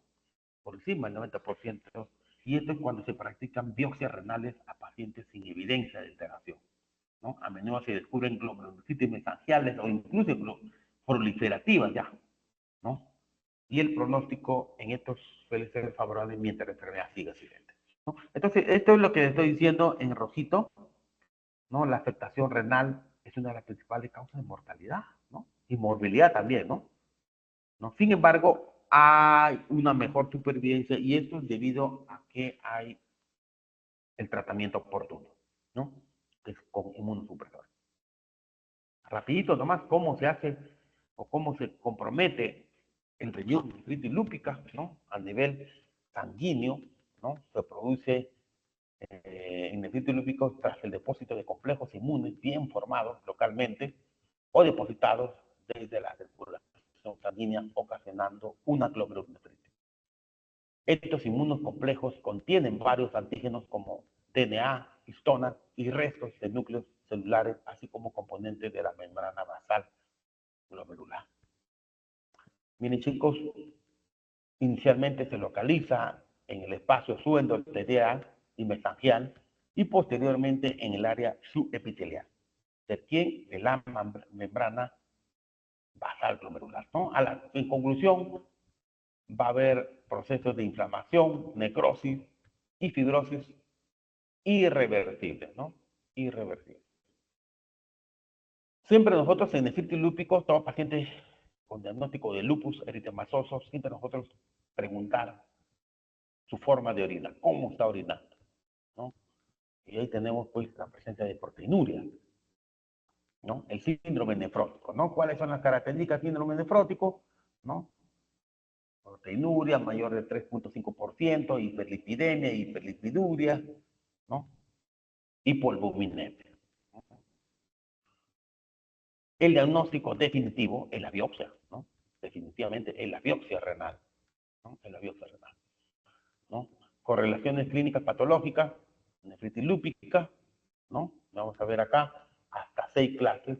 Por encima del 90%, y esto es cuando se practican biopsias renales a pacientes sin evidencia de alteración, ¿no? A menudo se descubren glomeracitis mesangiales o incluso proliferativas ya, ¿no? Y el pronóstico en estos suele ser favorable mientras la enfermedad sigue silente, ¿no? Entonces, esto es lo que estoy diciendo en rojito, ¿no? La afectación renal es una de las principales causas de mortalidad, ¿no? Y morbilidad también, ¿no? ¿No? Sin embargo, hay una mejor supervivencia y esto es debido a que hay el tratamiento oportuno, ¿no? Que es con inmunosupresores. Rapidito nomás, cómo se hace o cómo se compromete el riñón nefritis lúpica, ¿no? A nivel sanguíneo, ¿no? Se produce en nefritis lúpicos tras el depósito de complejos inmunes bien formados localmente o depositados desde la circulación sanguínea, ocasionando una glomerulonefritis. Estos inmunocomplejos contienen varios antígenos como DNA, histonas y restos de núcleos celulares, así como componentes de la membrana basal glomerular. Miren chicos, inicialmente se localiza en el espacio subendotelioidal y mesangial y posteriormente en el área subepitelial, de quien de la membrana basal glomerular, ¿no? En conclusión, va a haber procesos de inflamación, necrosis y fibrosis irreversibles, ¿no? Irreversibles. Siempre nosotros en nefritis lúpicos, todos pacientes con diagnóstico de lupus eritematoso, siempre nosotros preguntar su forma de orinar, cómo está orinando, ¿no? Y ahí tenemos pues la presencia de proteinuria, ¿no? El síndrome nefrótico, ¿no? ¿Cuáles son las características del síndrome nefrótico? ¿No? Proteinuria mayor de 3.5%, hiperlipidemia, hiperlipiduria, ¿no? Hipolvuminemia. El diagnóstico definitivo es la biopsia, ¿no? Definitivamente es la biopsia renal, ¿no? Es la biopsia renal, ¿no? Correlaciones clínicas patológicas, nefritis lúpica, ¿no? Vamos a ver acá hasta 6 clases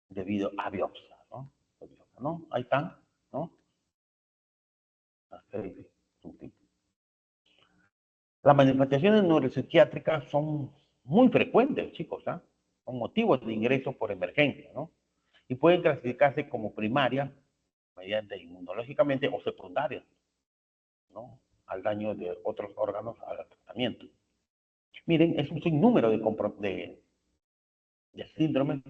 debido a biopsia, ¿no? ¿No? Ahí están, ¿no? Las manifestaciones neuropsiquiátricas son muy frecuentes, chicos, ¿ah? Son motivos de ingreso por emergencia, ¿no? Y pueden clasificarse como primarias, mediante inmunológicamente, o secundarias, ¿no? Al daño de otros órganos al tratamiento. Miren, es un sinnúmero de síndromes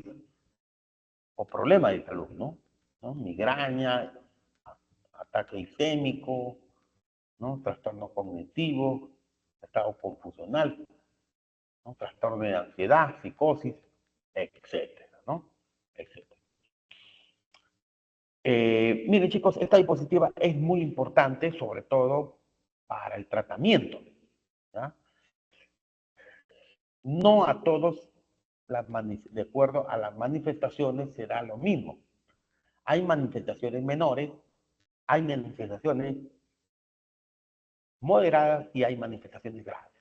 o problemas de salud, ¿no? ¿No? Migraña, ataque isquémico, ¿no? Trastorno cognitivo, estado confusional, ¿no? Trastorno de ansiedad, psicosis, etcétera, ¿no? Etcétera. Miren chicos, esta diapositiva es muy importante, sobre todo para el tratamiento, ¿ya? No a todos, de acuerdo a las manifestaciones, será lo mismo. Hay manifestaciones menores, hay manifestaciones moderadas y hay manifestaciones graves.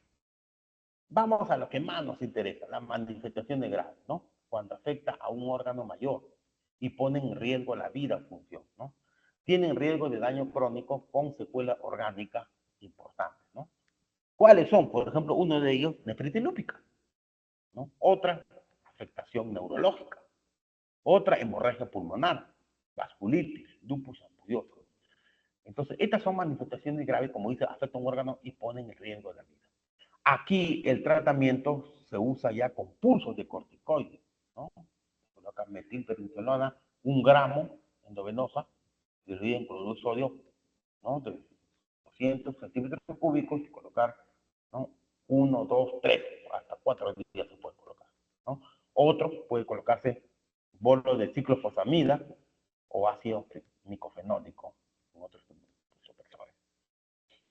Vamos a lo que más nos interesa, las manifestaciones graves, ¿no? Cuando afecta a un órgano mayor y pone en riesgo la vida o función, ¿no? Tienen riesgo de daño crónico con secuela orgánica importante, ¿no? ¿Cuáles son? Por ejemplo, uno de ellos, nefritis lúpica, ¿no? Otra, afectación neurológica. Otra, hemorragia pulmonar, vasculitis, lupus ampulloso. Entonces, estas son manifestaciones graves, como dice, afectan un órgano y ponen en riesgo de la vida. Aquí el tratamiento se usa ya con pulsos de corticoides, ¿no? Se coloca metilprednisolona, 1 gramo endovenosa, diluida en cloruro de sodio, ¿no? De 200 centímetros cúbicos y colocar, ¿no? 1, 2, 3, hasta 4 días se puede colocar, ¿no? Otro puede colocarse bolo de ciclofosfamida o ácido micofenólico en otros supresores.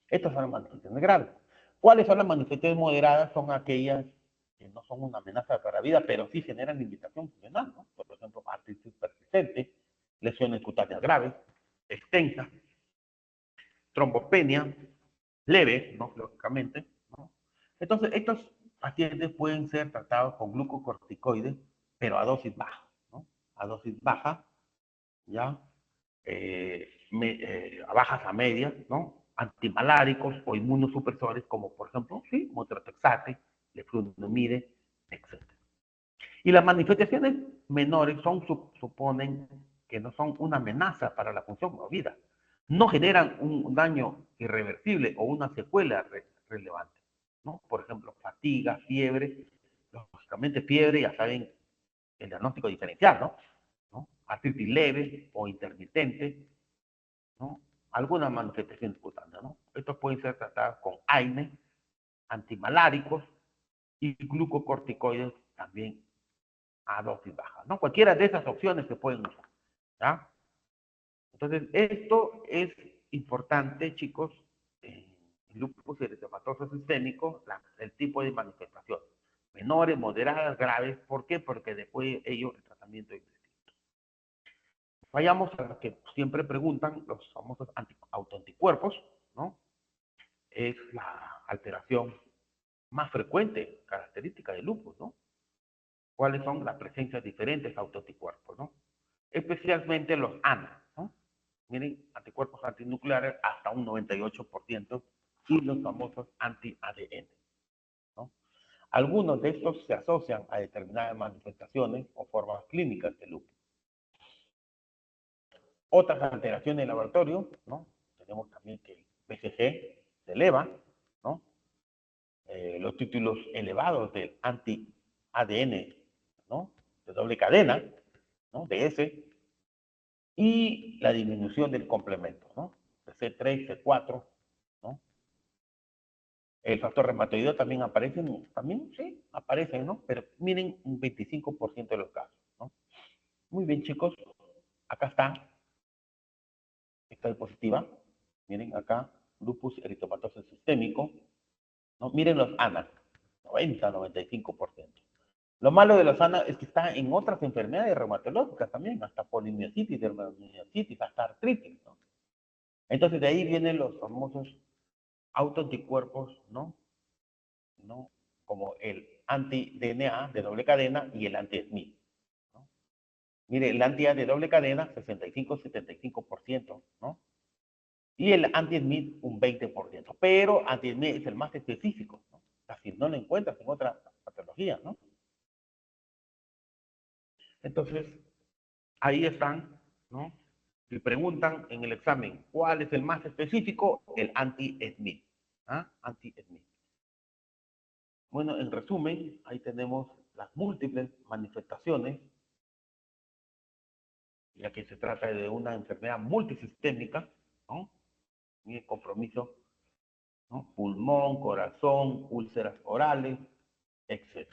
Estas son las manifestaciones graves. ¿Cuáles son las manifestaciones moderadas? Son aquellas que no son una amenaza para la vida, pero sí generan limitación funcional, ¿no? Por ejemplo, artritis persistente, lesiones cutáneas graves, extensas, trombopenia, leve, ¿no? Lógicamente, ¿no? Entonces, estos pacientes pueden ser tratados con glucocorticoides, pero a dosis baja, ¿no? A dosis baja, ¿ya? A bajas a medias, ¿no? Antimaláricos o inmunosupresores, como por ejemplo, sí, motrotexate, leflunomide, etc. Y las manifestaciones menores suponen que no son una amenaza para la función o vida. No generan un daño irreversible o una secuela relevante, ¿no? Por ejemplo, fatiga, fiebre. Lógicamente, fiebre, ya saben, el diagnóstico diferencial, ¿no? Artritis leve o intermitente, ¿no? Algunas manifestaciones cutáneas, ¿no? Estos pueden ser tratados con AINE, antimaláricos y glucocorticoides también a dosis baja, ¿no? Cualquiera de esas opciones se pueden usar, ¿ya? Entonces, esto es importante, chicos, en lupus eritematoso sistémico, el tipo de manifestación. Menores, moderadas, graves. ¿Por qué? Porque después de ello el tratamiento es distinto. Vayamos a lo que siempre preguntan los famosos autoanticuerpos, ¿no? Es la alteración más frecuente, característica del lupus, ¿no? ¿Cuáles son las presencias diferentes de autoanticuerpos, ¿no? Especialmente los ANA, ¿no? Miren, anticuerpos antinucleares hasta un 98% y los famosos anti-ADN, ¿no? Algunos de estos se asocian a determinadas manifestaciones o formas clínicas de lupus. Otras alteraciones en laboratorio, ¿no? Tenemos también que el BCG se eleva, ¿no? Los títulos elevados del anti-ADN, ¿no? De doble cadena, ¿no? De S, y la disminución del complemento, ¿no? De C3, C4, ¿no? El factor reumatoideo también aparece, también, sí, aparecen, ¿no? Pero miren, un 25% de los casos, ¿no? Muy bien, chicos, acá está, esta diapositiva, miren acá, lupus eritematoso sistémico, ¿no? Miren los ANA, 90-95%. Lo malo de los ANA es que está en otras enfermedades reumatológicas también, hasta polimiositis, dermatomiositis, hasta artritis, ¿no? Entonces de ahí vienen los famosos autoanticuerpos, ¿no? ¿No? Como el anti-DNA de doble cadena y el anti-SMID, ¿no? Mire, el anti-A de doble cadena, 65-75%, ¿no? Y el anti-SMID, un 20%. Pero anti-SMID es el más específico, ¿no? Casi no lo encuentras en otra patología, ¿no? Entonces, ahí están, ¿no? Y preguntan en el examen, ¿cuál es el más específico? El anti-SMID. ¿Ah? Anti-SMID. Bueno, en resumen, ahí tenemos las múltiples manifestaciones, ya que se trata de una enfermedad multisistémica, ¿no? Y el compromiso, ¿no? Pulmón, corazón, úlceras orales, etc.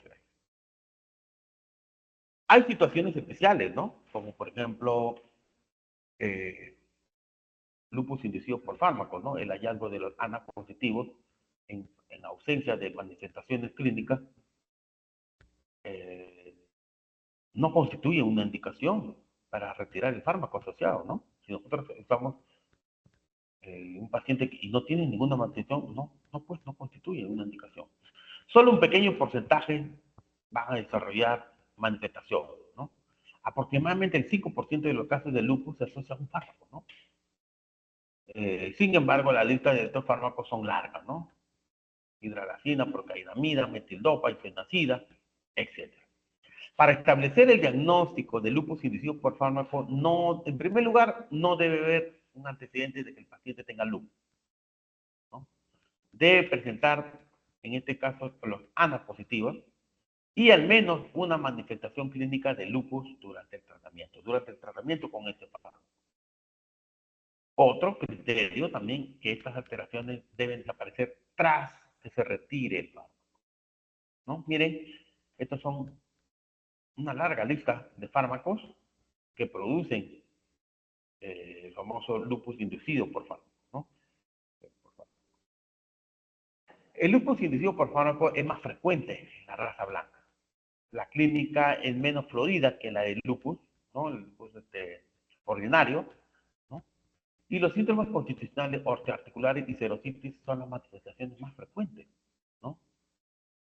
Hay situaciones especiales, ¿no? Como por ejemplo, eh, lupus inducido por fármacos, ¿no? El hallazgo de los ANA positivos en ausencia de manifestaciones clínicas eh, no constituye una indicación para retirar el fármaco asociado, ¿no? Si nosotros estamos un paciente y no tiene ninguna manifestación, pues no constituye una indicación. Solo un pequeño porcentaje van a desarrollar manifestación, ¿no? Aproximadamente el 5% de los casos de lupus se asocia a un fármaco, ¿no? Sin embargo, la lista de estos fármacos son largas, ¿no? Hidralazina, procainamida, metildopa, ifenacida, etc. Para establecer el diagnóstico de lupus inducido por fármaco, no, en primer lugar, no debe haber un antecedente de que el paciente tenga lupus, ¿no? Debe presentar, en este caso, los ANA positivos y al menos una manifestación clínica de lupus durante el tratamiento con este fármaco. Otro criterio también, que estas alteraciones deben desaparecer tras que se retire el fármaco, ¿no? Miren, estos son una larga lista de fármacos que producen el famoso lupus inducido por fármaco, ¿no? El lupus inducido por fármaco es más frecuente en la raza blanca. La clínica es menos florida que la del lupus, ¿no? El lupus ordinario, ¿no? Y los síntomas constitucionales osteoarticulares y serositis son las manifestaciones más frecuentes, ¿no?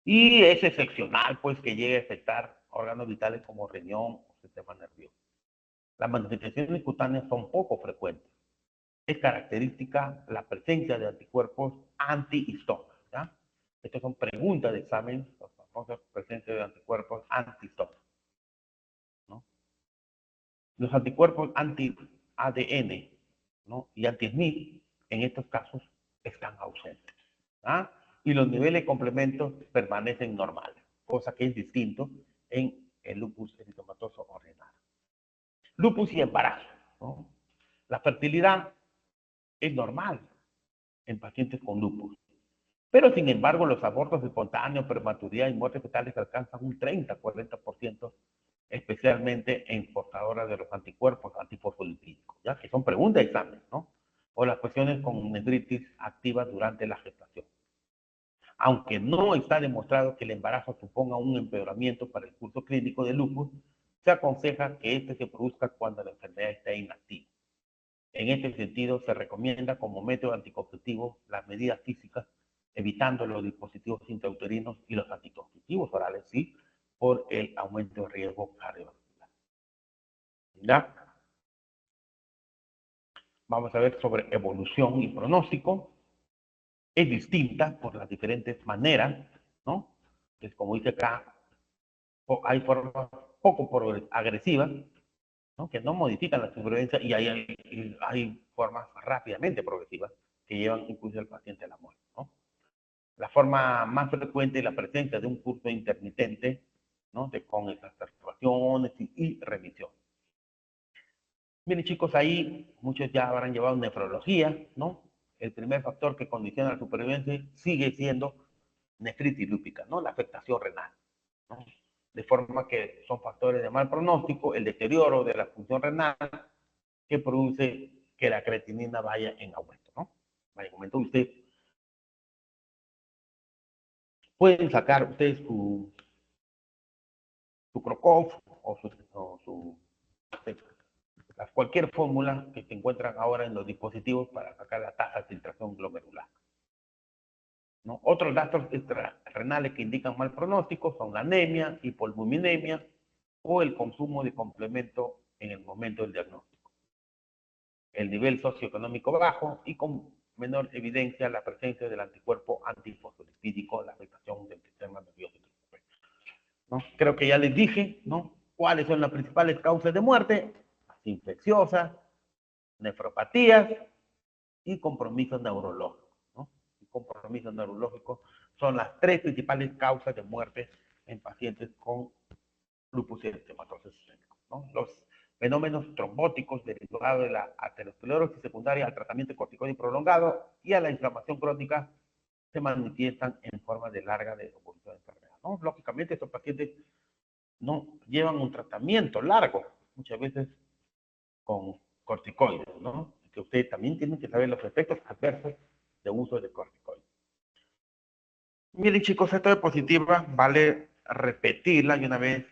Y es excepcional, pues, que llegue a afectar órganos vitales como riñón o sistema nervioso. Las manifestaciones cutáneas son poco frecuentes. Es característica la presencia de anticuerpos antihistónicos, ¿ya? Estas son preguntas de examen, las famosas presencias de anticuerpos antihistónicos, ¿no? Los anticuerpos anti-ADN, ¿no? Y anti-SNP, en estos casos, están ausentes, ¿ah? Y los niveles de complementos permanecen normales, cosa que es distinto en el lupus eritematoso o renal. Lupus y embarazo, ¿no? La fertilidad es normal en pacientes con lupus, pero sin embargo los abortos espontáneos, prematuridad y muertes fetales alcanzan un 30-40%, especialmente en portadoras de los anticuerpos antifosfolipídicos, ya que son preguntas de examen, ¿no? O las cuestiones con nefritis activa durante la gestación. Aunque no está demostrado que el embarazo suponga un empeoramiento para el curso clínico de lupus, se aconseja que este se produzca cuando la enfermedad esté inactiva. En este sentido, se recomienda como método anticonceptivo las medidas físicas, evitando los dispositivos intrauterinos y los anticonceptivos orales, sí, por el aumento de riesgo cardiovascular. ¿Ya? Vamos a ver sobre evolución y pronóstico. Es distinta por las diferentes maneras, ¿no? Entonces, como dice acá, hay formas poco agresivas, ¿no? Que no modifican la supervivencia y hay formas rápidamente progresivas que llevan incluso al paciente a la muerte, ¿no? La forma más frecuente es la presencia de un curso intermitente, ¿no? Con exacerbaciones y remisión. Miren chicos, ahí muchos ya habrán llevado nefrología, ¿no? El primer factor que condiciona la supervivencia sigue siendo nefritis lúpica, ¿no? La afectación renal, ¿no? De forma que son factores de mal pronóstico, el deterioro de la función renal que produce que la creatinina vaya en aumento, ¿no? Vaya en aumento. Ustedes pueden sacar ustedes su Crocov cualquier fórmula que se encuentran ahora en los dispositivos para sacar la tasa de filtración glomerular, ¿no? Otros datos renales que indican mal pronóstico son la anemia, hipolmuminemia o el consumo de complemento en el momento del diagnóstico. El nivel socioeconómico bajo y con menor evidencia la presencia del anticuerpo antifosfolipídico, la afectación del sistema nervioso. ¿No? Creo que ya les dije, ¿no? ¿Cuáles son las principales causas de muerte? Infecciosas, nefropatías y compromisos neurológicos, ¿no? Y compromisos neurológicos son las tres principales causas de muerte en pacientes con lupus eritematoso sistémico, ¿no? Los fenómenos trombóticos derivados de la aterosclerosis secundaria al tratamiento corticoide prolongado y a la inflamación crónica se manifiestan en forma de larga de evolución de enfermedad, ¿no? Lógicamente, estos pacientes no llevan un tratamiento largo, muchas veces con corticoides, ¿no? Que ustedes también tienen que saber los efectos adversos de uso de corticoides. Miren, chicos, esta diapositiva vale repetirla de una vez,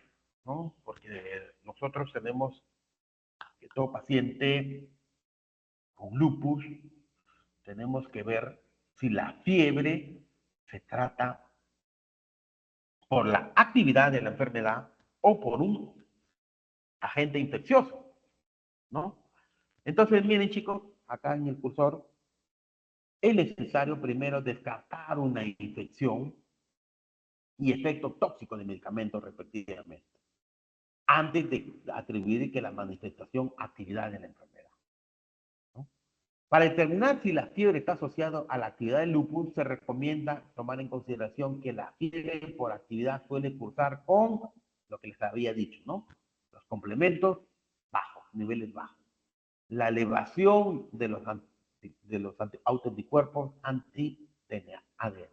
¿no? Porque nosotros tenemos que todo paciente con lupus tenemos que ver si la fiebre se trata por la actividad de la enfermedad o por un agente infeccioso, ¿no? Entonces, miren, chicos, acá en el cursor es necesario primero descartar una infección y efecto tóxico de medicamentos respectivamente, antes de atribuir que la manifestación actividad de la enfermedad, ¿no? Para determinar si la fiebre está asociada a la actividad del lupus, se recomienda tomar en consideración que la fiebre por actividad suele cursar con lo que les había dicho, ¿no? Los complementos bajos, niveles bajos. La elevación de los autoanticuerpos anti-ADN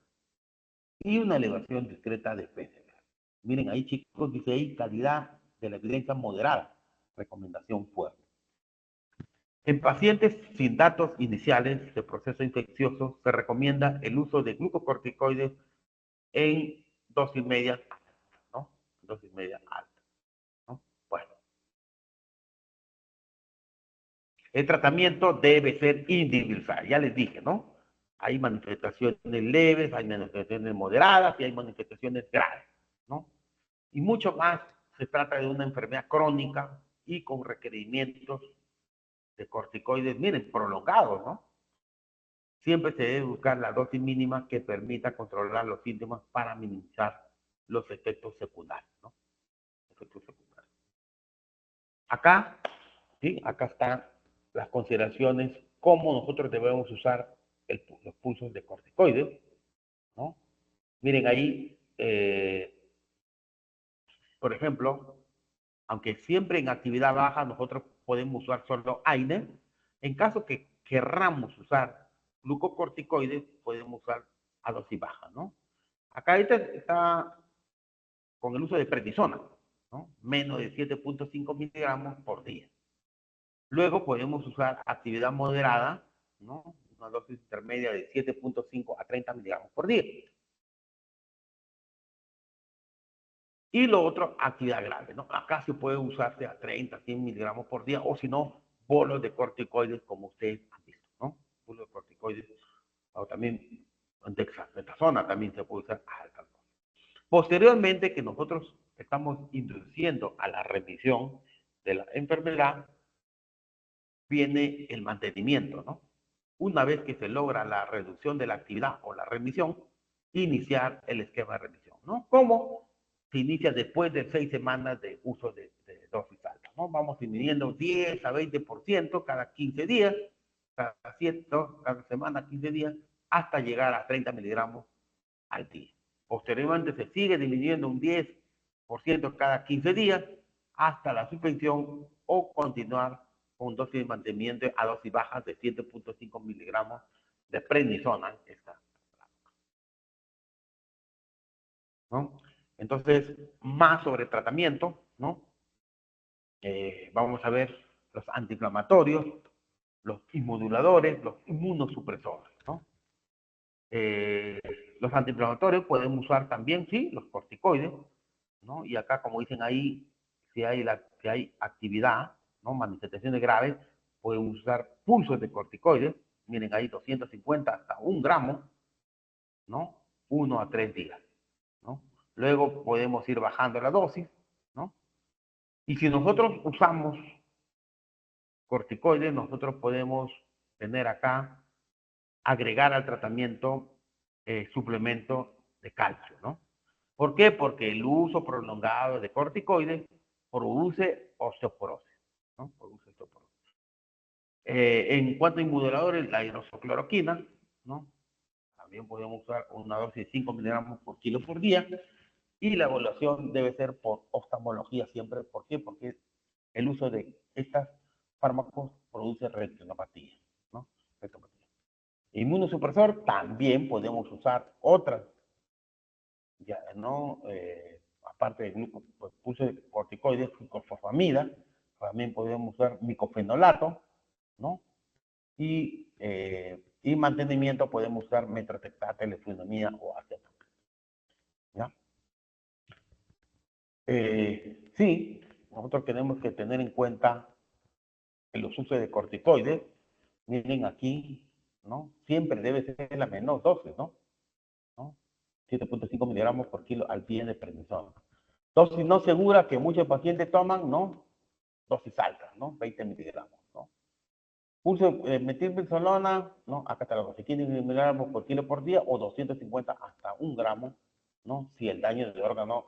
y una elevación discreta de PCR. Miren, ahí chicos, dice ahí calidad de la evidencia moderada, recomendación fuerte. En pacientes sin datos iniciales de proceso infeccioso, se recomienda el uso de glucocorticoides en dosis media, ¿no? Dosis media alta, ¿no? Bueno. El tratamiento debe ser individual, ya les dije, ¿no? Hay manifestaciones leves, hay manifestaciones moderadas y hay manifestaciones graves, ¿no? Y mucho más se trata de una enfermedad crónica y con requerimientos de corticoides, miren, prolongados, ¿no? Siempre se debe buscar la dosis mínima que permita controlar los síntomas para minimizar los efectos secundarios, ¿no? Efectos secundarios. Acá, ¿sí? Acá están las consideraciones, cómo nosotros debemos usar los pulsos de corticoides, ¿no? Miren ahí, por ejemplo, aunque siempre en actividad baja nosotros podemos usar solo AINE. En caso que querramos usar glucocorticoides, podemos usar a dosis baja, ¿no? Acá está con el uso de prednisona, ¿no? Menos de 7.5 miligramos por día. Luego podemos usar actividad moderada, ¿no? Una dosis intermedia de 7.5 a 30 miligramos por día. Y lo otro, actividad grave, ¿no? Acá se puede usarse a 30, 100 miligramos por día, o si no, bolos de corticoides, como ustedes han visto, ¿no? Bolos de corticoides, o también dexametasona también se puede usar a alta dosis. Posteriormente, que nosotros estamos induciendo a la remisión de la enfermedad, viene el mantenimiento, ¿no? Una vez que se logra la reducción de la actividad o la remisión, iniciar el esquema de remisión, ¿no? ¿Cómo? Se inicia después de 6 semanas de uso de dosis alta, ¿no? Vamos disminuyendo 10 a 20% cada 15 días, cada semana 15 días, hasta llegar a 30 miligramos al día. Posteriormente se sigue disminuyendo un 10% cada 15 días hasta la suspensión o continuar con dosis de mantenimiento a dosis bajas de 7.5 miligramos de prednisona, ¿no? Entonces, más sobre tratamiento, ¿no? Vamos a ver los antiinflamatorios, los inmunoduladores, los inmunosupresores, ¿no? Los antiinflamatorios pueden usar también, sí, los corticoides, ¿no? Y acá, como dicen ahí, si hay actividad, ¿no? Manifestaciones graves, pueden usar pulsos de corticoides, miren ahí 250 hasta 1 gramo, ¿no? 1 a 3 días, ¿no? Luego podemos ir bajando la dosis, ¿no? Y si nosotros usamos corticoides, nosotros podemos tener acá, agregar al tratamiento suplemento de calcio, ¿no? ¿Por qué? Porque el uso prolongado de corticoides produce osteoporosis, ¿no? Produce osteoporosis. En cuanto a inmunoduladores, la hidroxicloroquina, ¿no? También podemos usar una dosis de 5 miligramos por kilo por día. Y la evaluación debe ser por oftalmología siempre. ¿Por qué? Porque el uso de estos fármacos produce retinopatía, ¿no? Retinopatía. Inmunosupresor también podemos usar otras, ya, ¿no? Aparte de puse de corticoides, glucofosfamida, también podemos usar micofenolato, ¿no? Y mantenimiento podemos usar metrotexate, leflunomida o acetato, ¿ya? Sí, nosotros tenemos que tener en cuenta que los usos de corticoides, miren aquí, ¿no? Siempre debe ser la menor dosis, ¿no? 7.5 miligramos por kilo al día de prednisona. Dosis no segura que muchos pacientes toman, ¿no? Dosis altas, ¿no? 20 miligramos, ¿no? Pulso metilprednisolona, ¿no? Acá está la dosis, 15 miligramos por kilo por día o 250 hasta 1 gramo, ¿no? Si el daño de órgano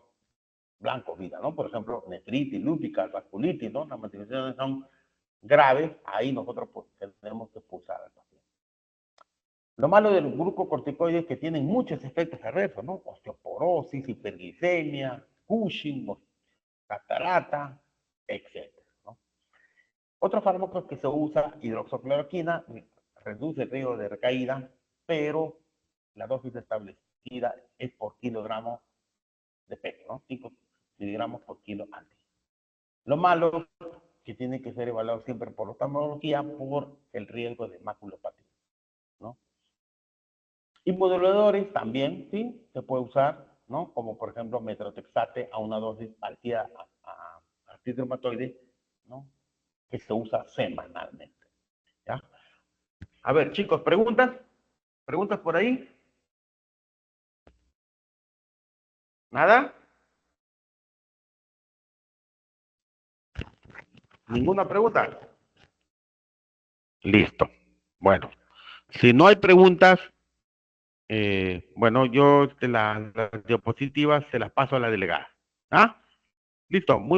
blanco vida, ¿no? Por ejemplo, nefritis, lúpica, vasculitis, ¿no? Las manifestaciones son graves, ahí nosotros pues, tenemos que expulsar al paciente. Lo malo del glucocorticoides es que tienen muchos efectos adversos, ¿no? Osteoporosis, hiperglicemia, Cushing, catarata, etc., ¿no? Otro fármaco que se usa, hidroxicloroquina, reduce el riesgo de recaída, pero la dosis establecida es por kilogramo de peso, ¿no? 5 miligramos por kilo al día. Lo malo que tiene que ser evaluado siempre por oftalmología por el riesgo de maculopatía, ¿no? Inmunoduladores también, sí, se puede usar, ¿no? Como por ejemplo metrotexate a una dosis parecida a artritis reumatoide, ¿no? Que se usa semanalmente, ¿ya? A ver, chicos, ¿preguntas? ¿Preguntas por ahí? ¿Nada? ¿Ninguna pregunta? Listo. Bueno, si no hay preguntas, bueno, yo las diapositivas se las paso a la delegada. ¿Ah? Listo, muy bueno.